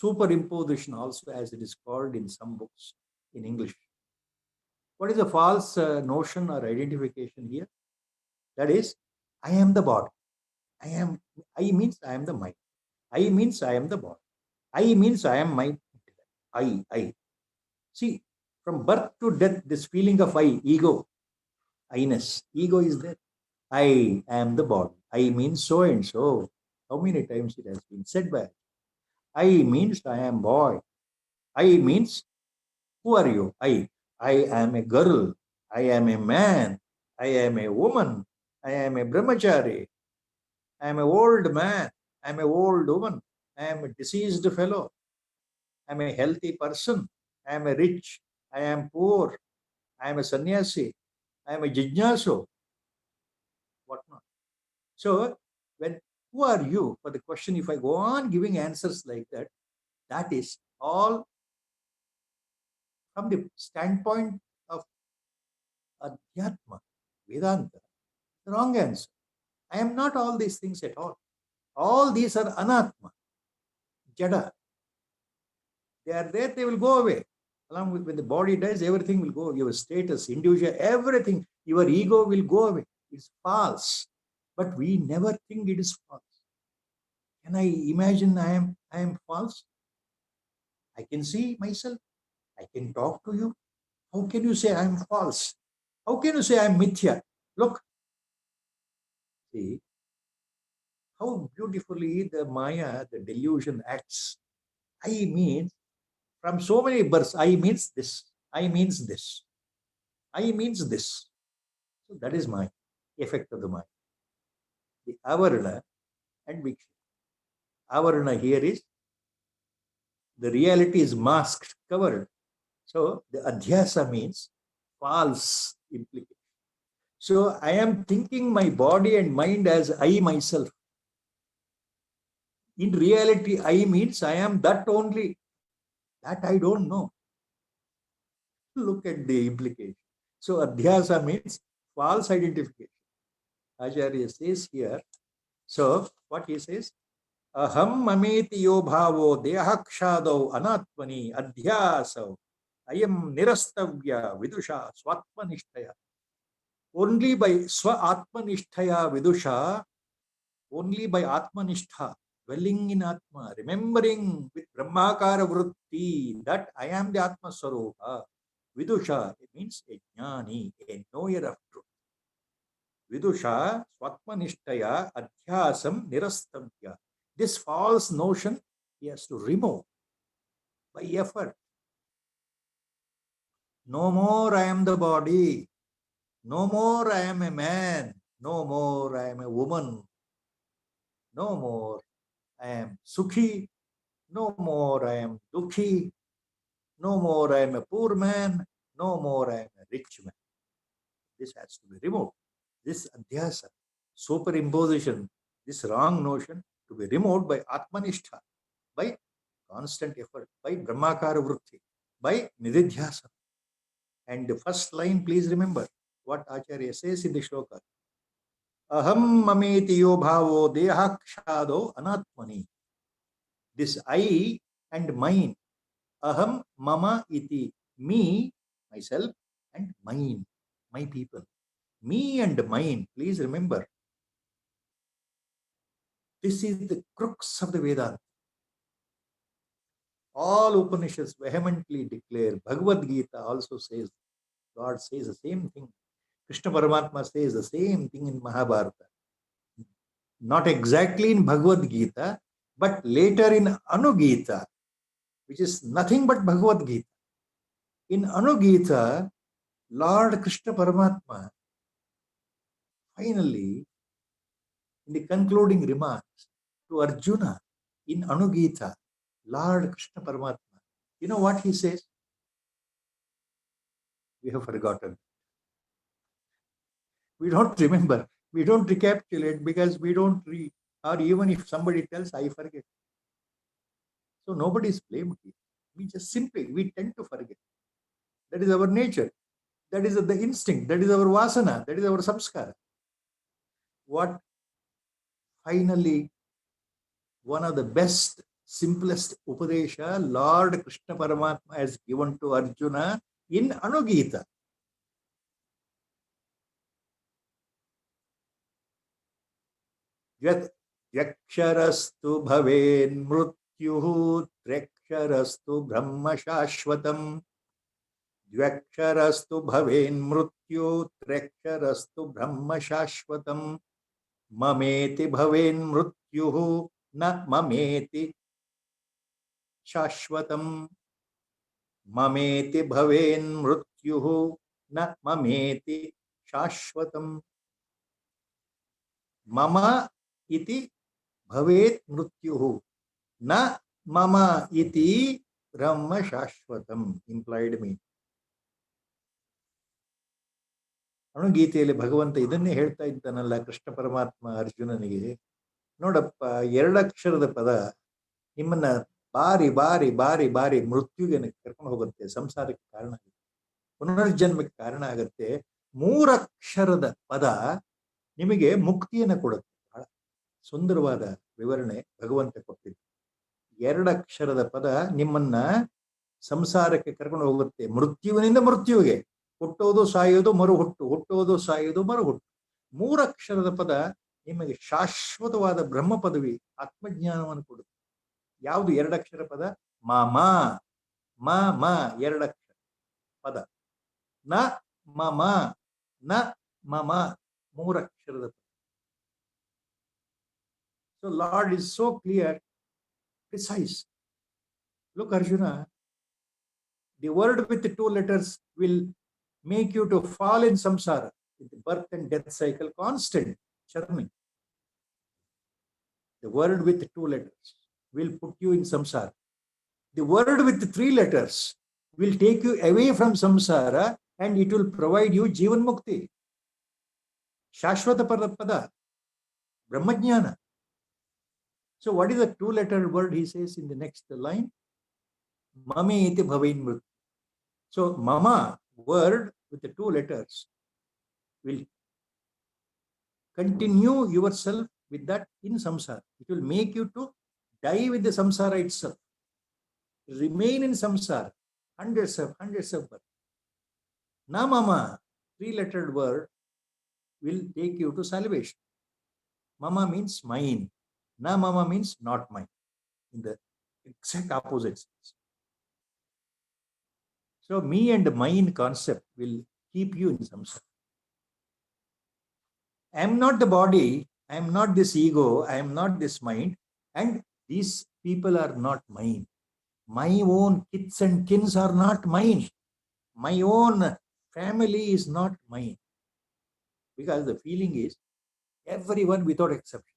Superimposition also, as it is called in some books in English. What is a false notion or identification here? That is, I am the body. I means I am the mind. I means I am the body. I means I am my I. See, from birth to death, this feeling of ego, I-ness, ego is there. I am the body. I means so and so. How many times it has been said by I means I am boy. I means, who are you? I am a girl. I am a man. I am a woman. I am a brahmachari. I am an old man. I am an old woman. I am a deceased fellow. I am a healthy person. I am a rich. I am poor. I am a sannyasi. I am a jijnasu. What not? So, who are you? For the question, if I go on giving answers like that, that is all from the standpoint of Adhyatma, Vedanta. The wrong answer. I am not all these things at all. All these are anatma, jada. They are there, they will go away. Along with when the body dies, everything will go. Your status, individual, everything, your ego will go away. It's false. But we never think it is false. Can I imagine I am false? I can see myself. I can talk to you. How can you say I am false? How can you say I am mithya? Look. See how beautifully the Maya, the delusion acts. I means, from so many births, I means this. I means this. I means this. So that is my effect of the mind. The avarana and viksha. Avarana here is, the reality is masked, covered. So the adhyasa means false implication. So I am thinking my body and mind as I myself. In reality, I means I am that only. That I don't know. Look at the implication. So adhyasa means false identification. Acharya says here. So what he says? Aham mameti yo bhavo dehakshadau anatmani adhyasau ayam nirastavya vidusha swatmanishtaya. Only by swa atmanishtaya vidusha, only by atmanishtha, dwelling in Atma, remembering with Brahmakara Vritti that I am the Atma Swarupa. Vidusha, it means a jnani, a knower of truth. Vidusha Swatmanishtaya Adhyasam Nirastamya. This false notion he has to remove by effort. No more I am the body. No more I am a man. No more I am a woman. No more I am Sukhi. No more I am Dukhi. No more I am a poor man. No more I am a rich man. This has to be removed. This adhyasa, superimposition, this wrong notion to be removed by Atmanishtha, by constant effort, by Brahmakara Vritti, by Nididhyasa. And the first line, please remember what Acharya says in the shloka. Aham mameti yo bhavo dehakshado anatmani. This I and mine. Aham mama iti. Me, myself, and mine, my people. Me and mine, please remember. This is the crux of the Vedanta. All Upanishads vehemently declare. Bhagavad Gita also says, God says the same thing. Krishna Paramatma says the same thing in Mahabharata. Not exactly in Bhagavad Gita, but later in Anugita, which is nothing but Bhagavad Gita. In Anugita, Lord Krishna Paramatma, finally, in the concluding remarks to Arjuna in Anugita, Lord Krishna Paramatma, you know what he says? We have forgotten. We don't remember. We don't recapitulate because we don't read. Or even if somebody tells, I forget. So nobody is blamed here. We just simply, we tend to forget. That is our nature. That is the instinct. That is our vasana. That is our samskara. What finally, one of the best, simplest Upadesha Lord Krishna Paramatma has given to Arjuna in Anugita. Yaksharastu bhaven mrutyuhu treksharastu brahma shashvatam. Dvaksharastu bhaven mrutyu treksharastu brahma shashvatam. Mameti bhaven mrutyuhu na mameti shashvatam. Mameti bhaven mrutyuhu na mameti shashvatam. Mama iti bhavet mrutyuhu na mama iti brahma shashvatam. Implied meaning. ಗೀತೆಯಲ್ಲಿ ಭಗವಂತ ಇದನ್ನೇ ಹೇಳ್ತಾ ಇದ್ದಾನಲ್ಲ ಕೃಷ್ಣ ಪರಮಾತ್ಮ ಅರ್ಜುನನಿಗೆ, ನೋಡಪ್ಪ, ಎರಡಕ್ಷರದ ಪದ ನಿಮ್ಮನ್ನ ಬಾರಿ ಬಾರಿ ಬಾರಿ ಬಾರಿ ಮೃತ್ಯುಗೆ ಕರ್ಕೊಂಡು ಹೋಗುತ್ತೆ, ಸಂಸಾರಕ್ಕೆ ಕಾರಣ ಆಗುತ್ತೆ, ಪುನರ್ಜನ್ಮಕ್ಕೆ ಕಾರಣ ಆಗುತ್ತೆ. ಮೂರಕ್ಷರದ ಪದ ನಿಮಗೆ ಮುಕ್ತಿಯನ್ನು ಕೊಡುತ್ತೆ. ಬಹಳ ಸುಂದರವಾದ ವಿವರಣೆ ಭಗವಂತ ಕೊಟ್ಟಿದ್ದು. ಎರಡಕ್ಷರದ ಪದ ನಿಮ್ಮನ್ನ ಸಂಸಾರಕ್ಕೆ ಕರ್ಕೊಂಡು ಹೋಗುತ್ತೆ, ಮೃತ್ಯುವಿನಿಂದ ಮೃತ್ಯುವಿಗೆ. ಹುಟ್ಟೋದು ಸಾಯೋದು ಮರುಹುಟ್ಟು, ಹುಟ್ಟೋದು ಸಾಯೋದು ಮರುಹುಟ್ಟು. ಮೂರಕ್ಷರದ ಪದ ನಿಮಗೆ ಶಾಶ್ವತವಾದ ಬ್ರಹ್ಮ ಪದವಿ, ಆತ್ಮಜ್ಞಾನವನ್ನು ಕೊಡುತ್ತೆ. ಯಾವುದು ಎರಡಕ್ಷರ ಪದ? ಮಮ. ಮ ಎರಡಕ್ಷರ ಪದ. ನ ಮಮ, ನ ಮಮ ಮೂರಕ್ಷರದ ಪದ. So Lord is so clear, precise. Look, Arjuna, the word with the two letters will make you to fall in samsara, with the birth and death cycle, constant churning. The word with the two letters will put you in samsara. The word with the three letters will take you away from samsara and it will provide you Jivan Mukti. Shashvata pada, Brahmajnana. So what is the two-letter word he says in the next line? Mame iti bhavein mrutyu. So mama word with the two letters will continue yourself with that in samsara. It will make you to die with the samsara itself. Remain in samsara, hundreds of births. Na mama, three-lettered word, will take you to salvation. Mama means mine. Na mama means not mine, in the exact opposite sense. So me and mine concept will keep you in samsara. I am not the body, I am not this ego, I am not this mind, and these people are not mine. My own kids and kins are not mine. My own family is not mine. Because the feeling is everyone without exception.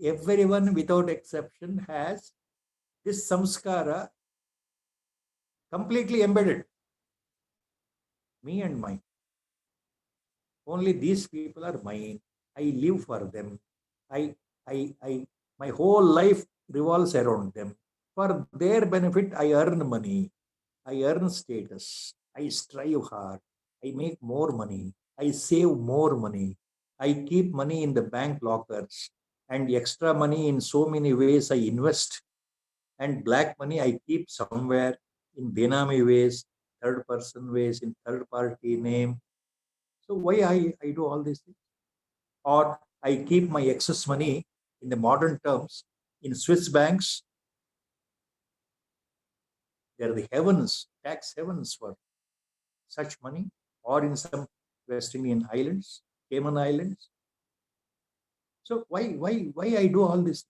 Everyone without exception has this samskara completely embedded. Me and mine. Only these people are mine. I live for them. My whole life revolves around them. For their benefit, I earn money. I earn status. I strive hard. I make more money. I save more money. I keep money in the bank lockers. And extra money in so many ways I invest. And black money I keep somewhere in Benami ways, third person ways, in third party name. So why I do all these things? Or I keep my excess money in the modern terms in Swiss banks. They are the heavens, tax heavens for such money, or in some West Indian islands, Cayman Islands. So why I do all this?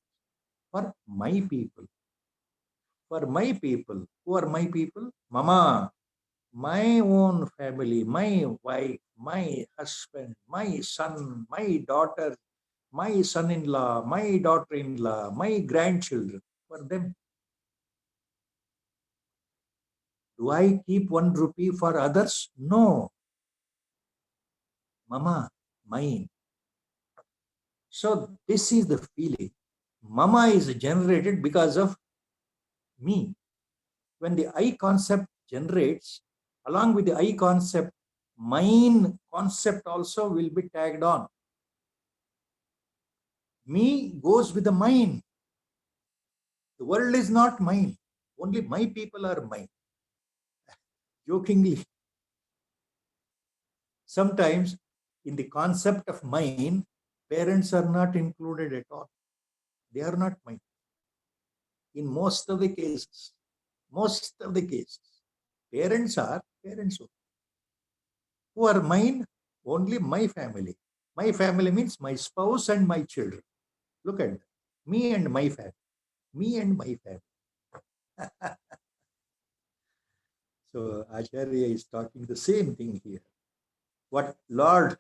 For my people. For my people. Who are my people? Mama, my own family, my wife, my husband, my son, my daughter, my son-in-law, my daughter-in-law, my grandchildren. For them. Do I keep 1 rupee for others? No. Mama, mine. So this is the feeling. Mama is generated because of me. When the I concept generates, along with the I concept, mine concept also will be tagged on. Me goes with the mine. The world is not mine. Only my people are mine. Jokingly. Sometimes in the concept of mine, parents are not included at all. They are not mine. In most of the cases, parents are parents. Who are mine? Only my family. My family means my spouse and my children. Look at that. Me and my family. Me and my family. So Acharya is talking the same thing here. What Lord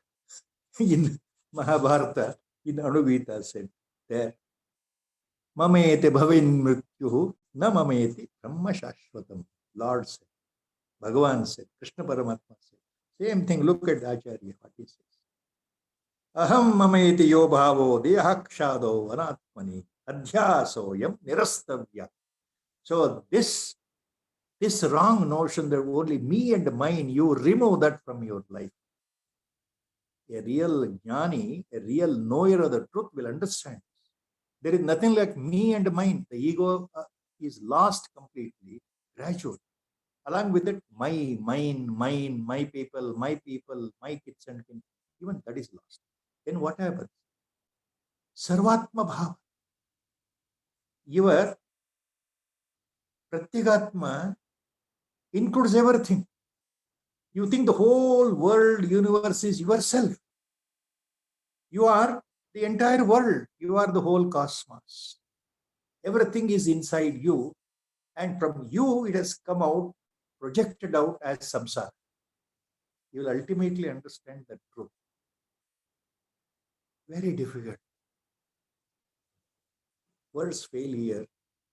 in Mahabharata, in Anugita said there, Mamete bhavin mrityuhu na mameti brahma shashvatam. Lord said, Bhagavan said, Krishna Paramatma said. Same thing, look at Acharya, what he says. Aham mameti yo bhavo dehakshado anatmani adhyasoyam nirastavya. So this wrong notion that only me and mine, you remove that from your life. A real jnani, a real knower of the truth will understand. There is nothing like me and mine. The ego is lost completely, gradually. Along with it, my, mine, my people, my kids and kin, even that is lost. Then what happens? Sarvatma bhava. Your Pratyagatma includes everything. You think the whole world, universe is yourself. You are the entire world. You are the whole cosmos. Everything is inside you. And from you, it has come out, projected out as samsara. You will ultimately understand the truth. Very difficult. Words fail here.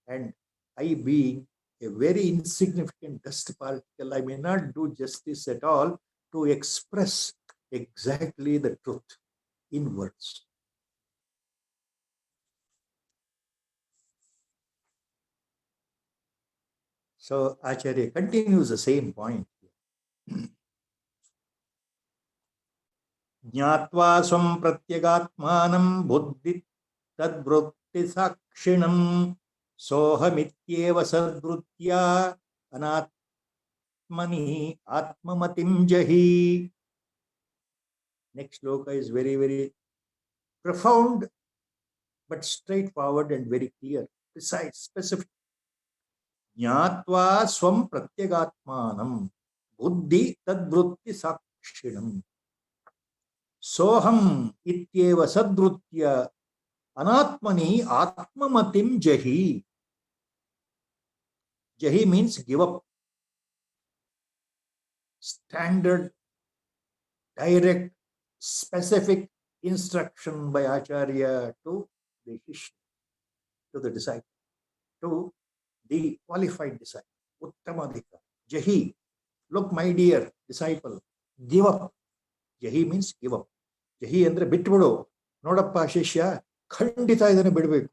And I being a very insignificant dust particle, I may not do justice at all to express exactly the truth in words. So Acharya continues the same point. Jnatva swam pratyagatmanam buddhi tadvrutti sakshinam sohamityeva sadvrutya anatmani atmamatim jahi. Next sloka is very, very profound but straightforward and very clear, precise, specific. ज्ञात्वा स्वं प्रत्यगात्मानं बुद्धि तद्वृत्ति साक्षिणम् सोहम इत्येव सद्वृत्य अनात्मनि आत्ममतिं जहि. Jahi means give up. Standard, direct, specific instruction by Acharya to the Shishya, to the disciple, to the qualified disciple. Uttamadhika. Jahi. Look, my dear disciple, give up. Jahi means give up. Jahi andre bitbidu. ನೋಡಪ್ಪ ಶಿಷ್ಯ, ಖಂಡಿತ ಇದನ್ನು ಬಿಡಬೇಕು.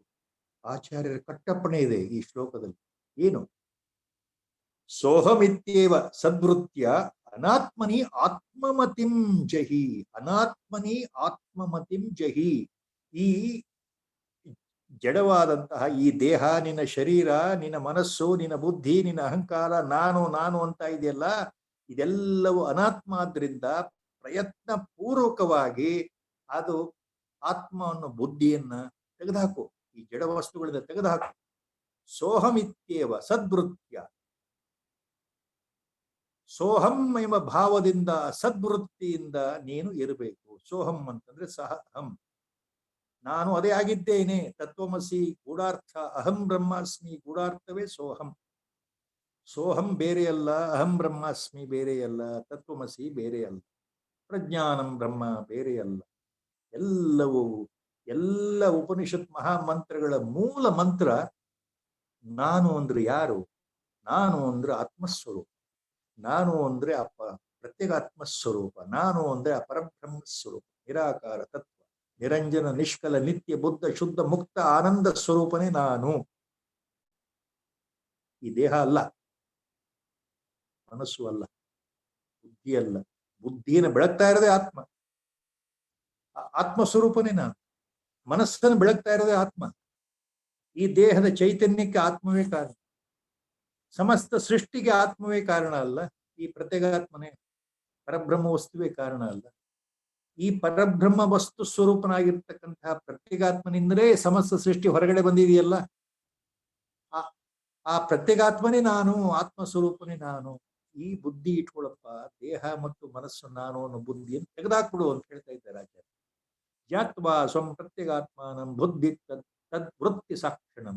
ಆಚಾರ್ಯರ ಕಟ್ಟಪ್ಪಣೆ ಇದೆ ಈ ಶ್ಲೋಕದಲ್ಲಿ. ಏನು? ಸೋಹಮಿತ್ಯೇವ ಸದ್ವೃತ್ಯ ಅನಾತ್ಮನಿ ಆತ್ಮಮತಿಂ ಜಹಿ. ಅನಾತ್ಮನಿ ಆತ್ಮಮತಿಂ ಜಹಿ. ಈ ಜಡವಾದಂತಹ ಈ ದೇಹ, ನಿನ್ನ ಶರೀರ, ನಿನ್ನ ಮನಸ್ಸು, ನಿನ್ನ ಬುದ್ಧಿ, ನಿನ್ನ ಅಹಂಕಾರ, ನಾನು ನಾನು ಅಂತ ಇದೆಯಲ್ಲ, ಇದೆಲ್ಲವೂ ಅನಾತ್ಮ. ಆದ್ರಿಂದ ಪ್ರಯತ್ನ ಪೂರ್ವಕವಾಗಿ ಅದು ಆತ್ಮವನ್ನು, ಬುದ್ಧಿಯನ್ನ ತೆಗೆದುಹಾಕು, ಈ ಜಡ ವಸ್ತುಗಳಿಂದ ತೆಗೆದುಹಾಕು. ಸೋಹಮಿತ್ಯೇವ ಸದ್ವೃತ್ಯ. ಸೋಹಂ ಎಂಬ ಭಾವದಿಂದ, ಸದ್ವೃತ್ತಿಯಿಂದ ನೀನು ಇರಬೇಕು. ಸೋಹಂ ಅಂತಂದ್ರೆ ಸಹ ಅಹಂ, ನಾನು ಅದೇ ಆಗಿದ್ದೇನೆ. ತತ್ವಮಸಿ ಗೂಢಾರ್ಥ, ಅಹಂ ಬ್ರಹ್ಮಾಸ್ಮಿ ಗೂಢಾರ್ಥವೇ ಸೋಹಂ. ಸೋಹಂ ಬೇರೆಯಲ್ಲ, ಅಹಂ ಬ್ರಹ್ಮಾಸ್ಮಿ ಬೇರೆಯಲ್ಲ, ತತ್ವಮಸಿ ಬೇರೆಯಲ್ಲ, ಪ್ರಜ್ಞಾನಂ ಬ್ರಹ್ಮ ಬೇರೆಯಲ್ಲ. ಎಲ್ಲವೂ, ಎಲ್ಲ ಉಪನಿಷತ್ ಮಹಾಮಂತ್ರಗಳ ಮೂಲ ಮಂತ್ರ ನಾನು ಅಂದ್ರೆ ಯಾರು? ನಾನು ಅಂದ್ರೆ ಆತ್ಮಸ್ವರೂಪ. ನಾನು ಅಂದ್ರೆ ಪ್ರತ್ಯೇಕಾತ್ಮ ಸ್ವರೂಪ. ನಾನು ಅಂದ್ರೆ ಪರಬ್ರಹ್ಮ ಸ್ವರೂಪ, ನಿರಾಕಾರ ತತ್ವ, ನಿರಂಜನ ನಿಷ್ಕಲ ನಿತ್ಯ ಬುದ್ಧ ಶುದ್ಧ ಮುಕ್ತ ಆನಂದ ಸ್ವರೂಪನೇ ನಾನು. ಈ ದೇಹ ಅಲ್ಲ, ಮನಸ್ಸು ಅಲ್ಲ, ಬುದ್ಧಿ ಅಲ್ಲ. ಬುದ್ಧಿಯನ್ನು ಬೆಳಗ್ತಾ ಇರೋದೇ ಆತ್ಮ. ಆತ್ಮ ಸ್ವರೂಪನೇ ನಾನು. ಮನಸ್ಸನ್ನು ಬೆಳಗ್ತಾ ಇರೋದೇ ಆತ್ಮ. ಈ ದೇಹದ ಚೈತನ್ಯಕ್ಕೆ ಆತ್ಮವೇ ಕಾರಣ. ಸಮಸ್ತ ಸೃಷ್ಟಿಗೆ ಆತ್ಮವೇ ಕಾರಣ ಅಲ್ಲ, ಈ ಪ್ರತ್ಯೇಗಾತ್ಮನೇ ಪರಬ್ರಹ್ಮ ವಸ್ತುವೇ ಕಾರಣ ಅಲ್ಲ. ಈ ಪರಬ್ರಹ್ಮ ವಸ್ತು ಸ್ವರೂಪನಾಗಿರ್ತಕ್ಕಂತಹ ಪ್ರತ್ಯೇಗಾತ್ಮನಿಂದಲೇ ಸಮಸ್ತ ಸೃಷ್ಟಿ ಹೊರಗಡೆ ಬಂದಿದೆಯಲ್ಲ. ಆ ಪ್ರತ್ಯೇಗಾತ್ಮನೇ ನಾನು, ಆತ್ಮ ಸ್ವರೂಪನೇ ನಾನು. ಈ ಬುದ್ಧಿ ಇಟ್ಕೊಳಪ್ಪ, ದೇಹ ಮತ್ತು ಮನಸ್ಸು ನಾನು ಅನ್ನೋ ಬುದ್ಧಿಯನ್ನು ತೆಗೆದಾಕ್ಬಿಡು ಅಂತ ಹೇಳ್ತಾ ಇದ್ದಾರೆ ಆಚಾರ್ಯ. ಜ್ಞಾತ್ವಾ ಸ್ವಂ ಪ್ರತ್ಯೇಗಾತ್ಮಾನಂ ಬುದ್ಧಿ ತದ್ವೃತ್ತಿ ಸಾಕ್ಷಿಣಂ.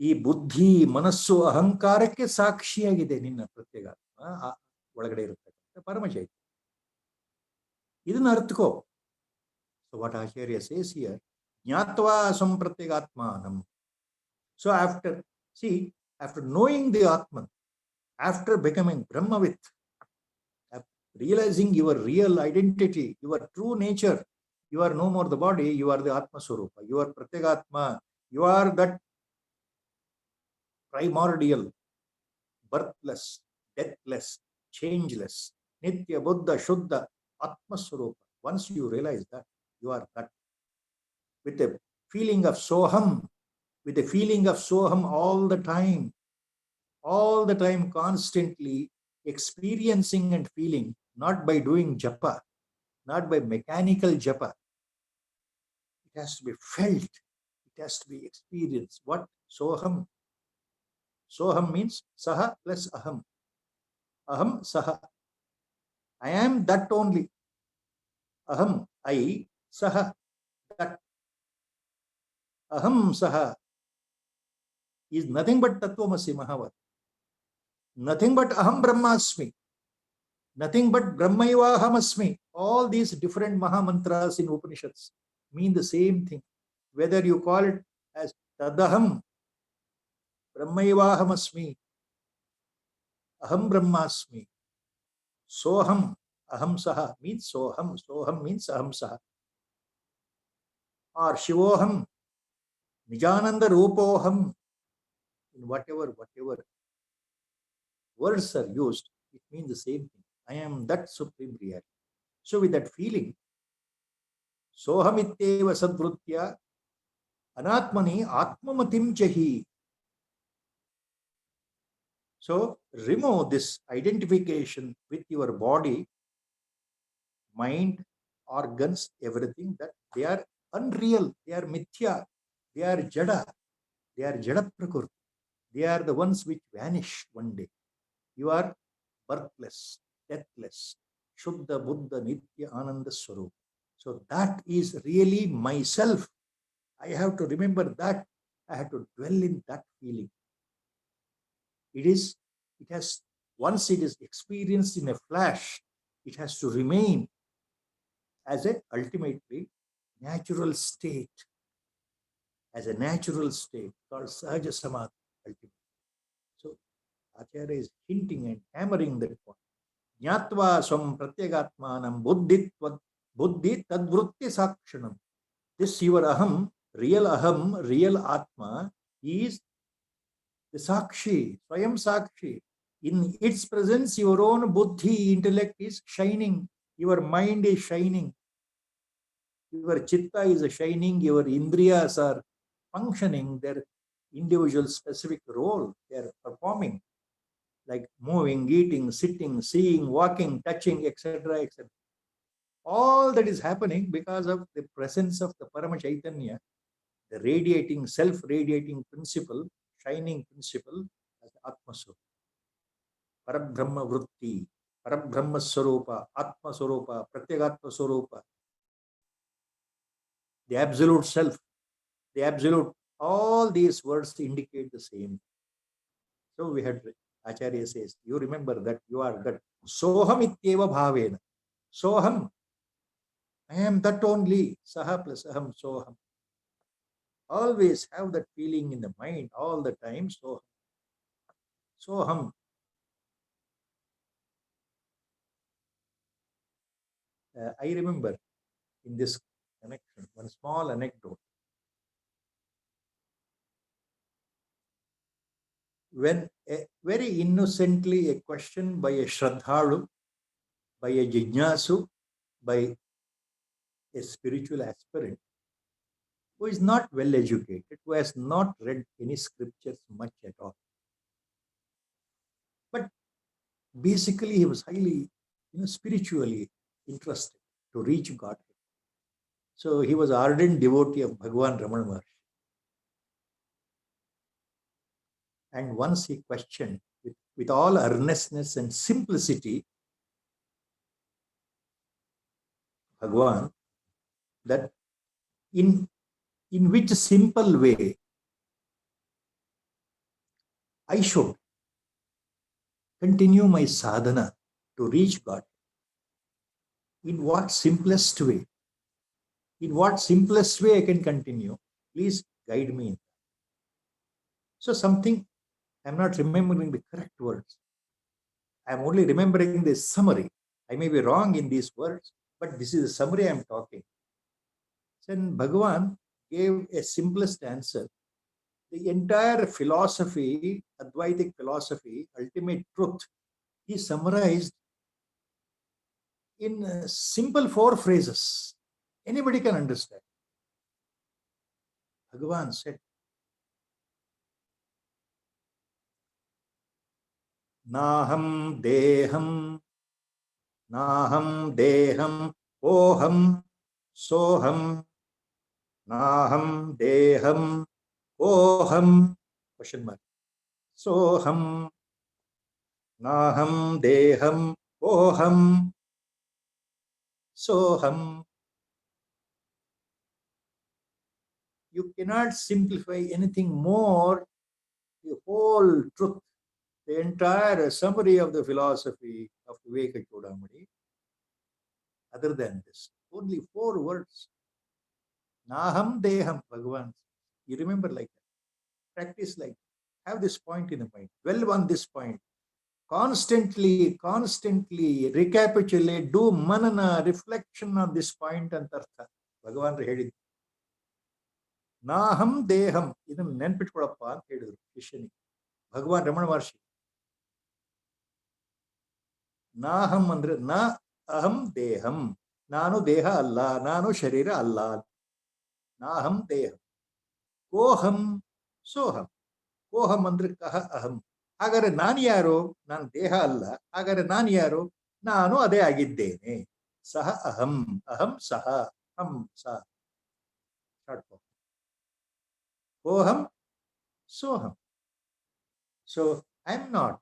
ಈ ಬುದ್ಧಿ, ಮನಸ್ಸು, ಅಹಂಕಾರಕ್ಕೆ ಸಾಕ್ಷಿಯಾಗಿದೆ ನಿನ್ನ ಪ್ರತ್ಯೇಗಾತ್ಮ, ಒಳಗಡೆ ಇರತಕ್ಕಂಥ ಪರಮಚೈತನ್ಯ. ಇದನ್ನ ಅರ್ಥಕೋ. So what Acharya says here, ಜ್ಞಾತ್ವಾ ಸ್ವಂ ಪ್ರತ್ಯೇಗಾತ್ಮಾನಂ. So after knowing the Atman, after becoming Brahmavit, realizing your real identity, your true nature, you are no more the body, you are the Atma Swarupa, you are Pratyagatma, you are that primordial, birthless, deathless, changeless, Nitya Buddha Shuddha Atma Swarupa. Once you realize that, you are that. With a feeling of Soham, with a feeling of Soham all the time, constantly experiencing and feeling, not by doing japa, not by mechanical japa. It has to be felt, it has to be experienced. What? Soham. Soham means saha plus aham. Aham saha. I am that only. Aham, I, saha, that. Aham saha is nothing but Tattvamasi Mahavat. Nothing but Aham Brahmasmi. Nothing but Brahmaivahamasmi. All these different Mahamantras in Upanishads mean the same thing. Whether you call it as Tadaham, Brahmaivahamasmi, Aham Brahmasmi, Soham, Aham Saha means Soham. Soham means Aham Saha. Or Shivoham, Nijananda Rupoham. In whatever words are used, it means the same thing. I am that supreme reality. So with that feeling, Sohamityeva sadvrutya anatmani atmamatim jahi. So remove this identification with your body, mind, organs, everything, that they are unreal, they are mithya, they are jada, they are jada prakriti. They are the ones which vanish one day. You are birthless, deathless, Shuddha Buddha Nitya Ananda Swarup. So that is really myself. I have to remember that. I have to dwell in that feeling. It has, once it is experienced in a flash, it has to remain as a ultimately natural state, as a natural state called Sahaja Samadhi ultimately. So Acharya is hinting and hammering that point. Jnatva swam pratyagatmanam buddhi tadvrutti sakshanam. This your aham, real atma is the sakshi, swayam sakshi. In its presence, your own buddhi, intellect is shining. Your mind is shining. Your chitta is shining. Your indriyas are functioning their individual specific role. They are performing, like moving, eating, sitting, seeing, walking, touching, etc., etc. All that is happening because of the presence of the Parama Chaitanya, the radiating, self-radiating principle, shining principle as Atma Swarupa. Parabrahma Vritti, Parabrahma Swarupa, Atma Swarupa, Pratyagatma Swarupa. The absolute self, the absolute, all these words indicate the same. So we had, Acharya says, you remember that you are that. Soham ityeva bhavena. Soham, I am that only. Saha plus aham, soham. Always have that feeling in the mind all the time. Soham. I remember in this connection one small anecdote. When very innocently a question by a Shraddhalu, by a Jijnasu, by a spiritual aspirant who is not well educated, who has not read any scriptures much at all. But basically he was highly, spiritually interested to reach Godhead. So he was an ardent devotee of Bhagavan Ramana Maharshi. And once he questioned with all earnestness and simplicity Bhagavan, that in which simple way I should continue my sadhana to reach God. In what simplest way? In what simplest way I can continue? Please guide me. So something, I'm not remembering the correct words. I'm only remembering the summary. I may be wrong in these words, but this is the summary I'm talking. Then Bhagavan gave a simplest answer. The entire philosophy, Advaitic philosophy, ultimate truth, he summarized in simple 4 phrases. Anybody can understand. Bhagavan said, Naham deham, oham, soham, Naham deham, oham, question mark, soham, Naham deham, oham, soham. You cannot simplify anything more. The whole truth, the entire summary of the philosophy of Viveka Chudamani, other than this, only 4 words. Naham deham, Bhagavan. You remember like that. Practice like that. Have this point in the mind. Dwell on this point. Constantly recapitulate, do manana, reflection on this point and tartha. Bhagavan ಹೇಳಿದ್ದು. Naham deham. ಇದನ್ನು ನೆನ್ಪಿಟ್ಕೊಳಪ್ಪ ಅಂತ ಹೇಳಿದ್ರು ಶಿಷ್ಯನಿಗೆ. ಭಗವಾನ್ ರಮಣ ಮಹರ್ಷಿ. ನಾಹಂ ಅಂದ್ರೆ ನ ಅಹಂ ದೇಹಂ. ನಾನು ದೇಹ ಅಲ್ಲ, ನಾನು ಶರೀರ ಅಲ್ಲ. ನಾಹಂ ದೇಹಂ. ಕೋಹಂ ಸೋಹಂ. ಕೋಹಂ ಅಂದ್ರೆ ಕಹ ಅಹಂ. ಹಾಗಾದ್ರೆ ನಾನು ಯಾರು? ನಾನು ದೇಹ ಅಲ್ಲ. ಹಾಗಾದ್ರೆ ನಾನು ಯಾರು? ನಾನು ಅದೇ ಆಗಿದ್ದೇನೆ. ಸಹ ಅಹಂ, ಅಹಂ ಸಹ, ಹಂ ಸಹ. Short form. Koham, soham. So I am not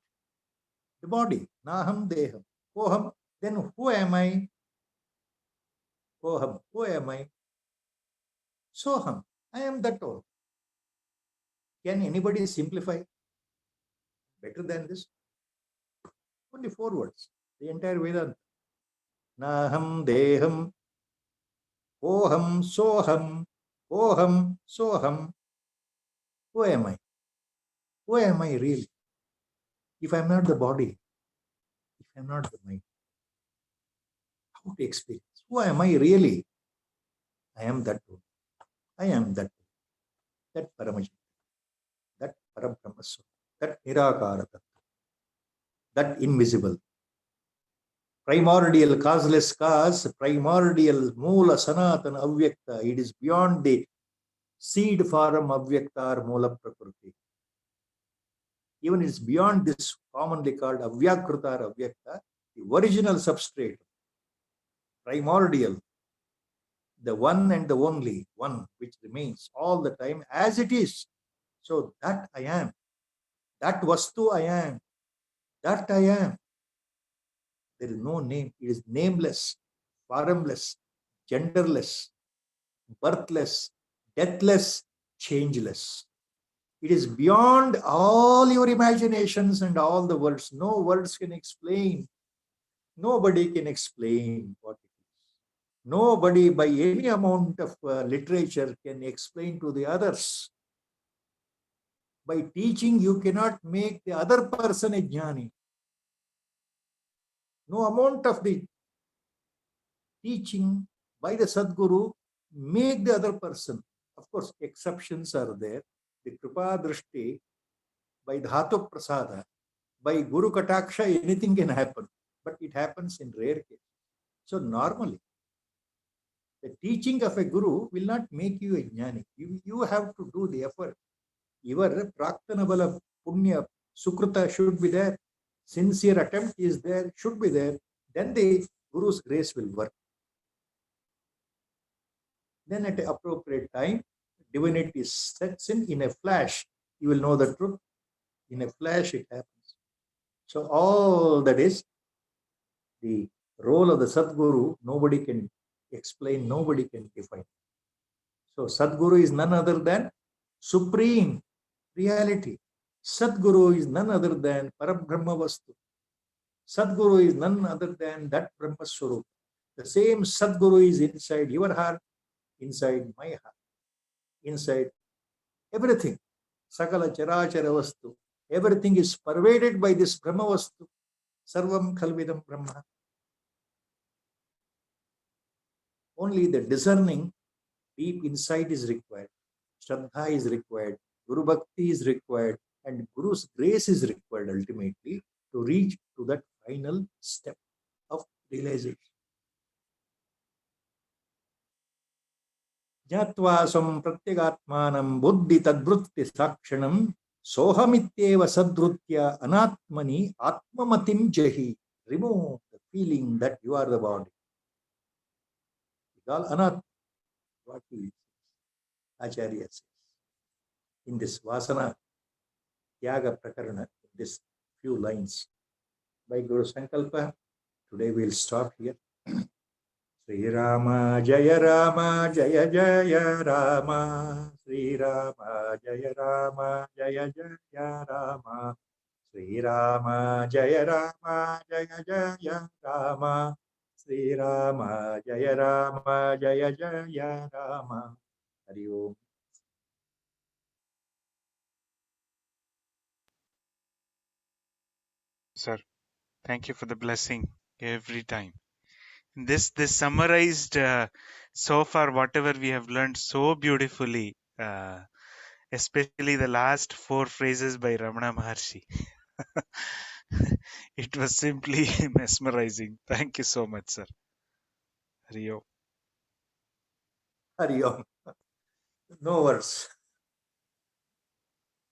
the body. Naham deham. Koham. Then who am I? Koham. Who am I? Soham. I am that all. Can anybody simplify better than this? Only 4 words. The entire Vedanta. Naham deham. Koham soham. Koham soham. Who am I? Who am I really? If I'm not the body, if I'm not the mind, how to experience? Who am I really? I am that one. I am that one. That Paramajit, that Parabrahmaswara, that Nirakara Tattva, that invisible, primordial, causeless cause, primordial, Moola Sanatana Avyakta. It is beyond the seed form Avyakta or Moola Prakriti. Even it's beyond this commonly called Avyakruta or Avyakta, the original substrate, primordial, the one and the only one which remains all the time as it is. So that I am, that Vastu I am, that I am. There is no name. It is nameless, formless, genderless, birthless, deathless, changeless. It is beyond all your imaginations and all the words. No words can explain. Nobody can explain what it is. Nobody by any amount of literature can explain to the others. By teaching, you cannot make the other person a jnani. No amount of the teaching by the Sadguru make the other person. Of course, exceptions are there. The Kripa Drishti, by Dhatu Prasada, by Guru Kataksha, anything can happen. But it happens in rare cases. So normally, the teaching of a Guru will not make you a jnani. You have to do the effort. Your Praktanabala Punya Sukruta should be there. Sincere attempt is there, should be there. Then the Guru's grace will work. Then at an appropriate time, divinity sets in a flash. You will know the truth. In a flash, it happens. So all that is the role of the Sadguru, nobody can explain, nobody can define. So Sadguru is none other than supreme reality. Sadguru is none other than Parabrahma Vastu. Sadguru is none other than that Brahma Swarup. The same Sadguru is inside your heart, inside my heart, inside everything. Sakala Charachara Vastu. Everything is pervaded by this Brahma Vastu. Sarvam Khalvidam Brahma. Only the discerning deep insight is required. Shraddha is required. Guru Bhakti is required. And Guru's grace is required ultimately to reach to that final step of realization. Jnatvasam pratyagatmanam buddhi tadvrutti sakshanam sohamityeva sadrutya anatmani atmamatim jahi. Remove the feeling that you are the body. It's all anatma. What he Acharya says. In this Vasana Tyaga Prakarana, this few lines by Guru Sankalpa, today we'll stop here. Sri Rama Jaya Rama Jaya Jaya Rama Sri Rama Jaya Rama Jaya Jaya Rama Sri Rama Jaya Rama Jaya Jaya Rama Sri Rama Jaya Rama Jaya Jaya Rama. Hari Om. Sir, thank you for the blessing every time. This summarized so far whatever we have learned so beautifully, especially the last 4 phrases by Ramana Maharshi. It was simply mesmerizing. Thank you so much, sir. Hari Om. Hari Om. No words.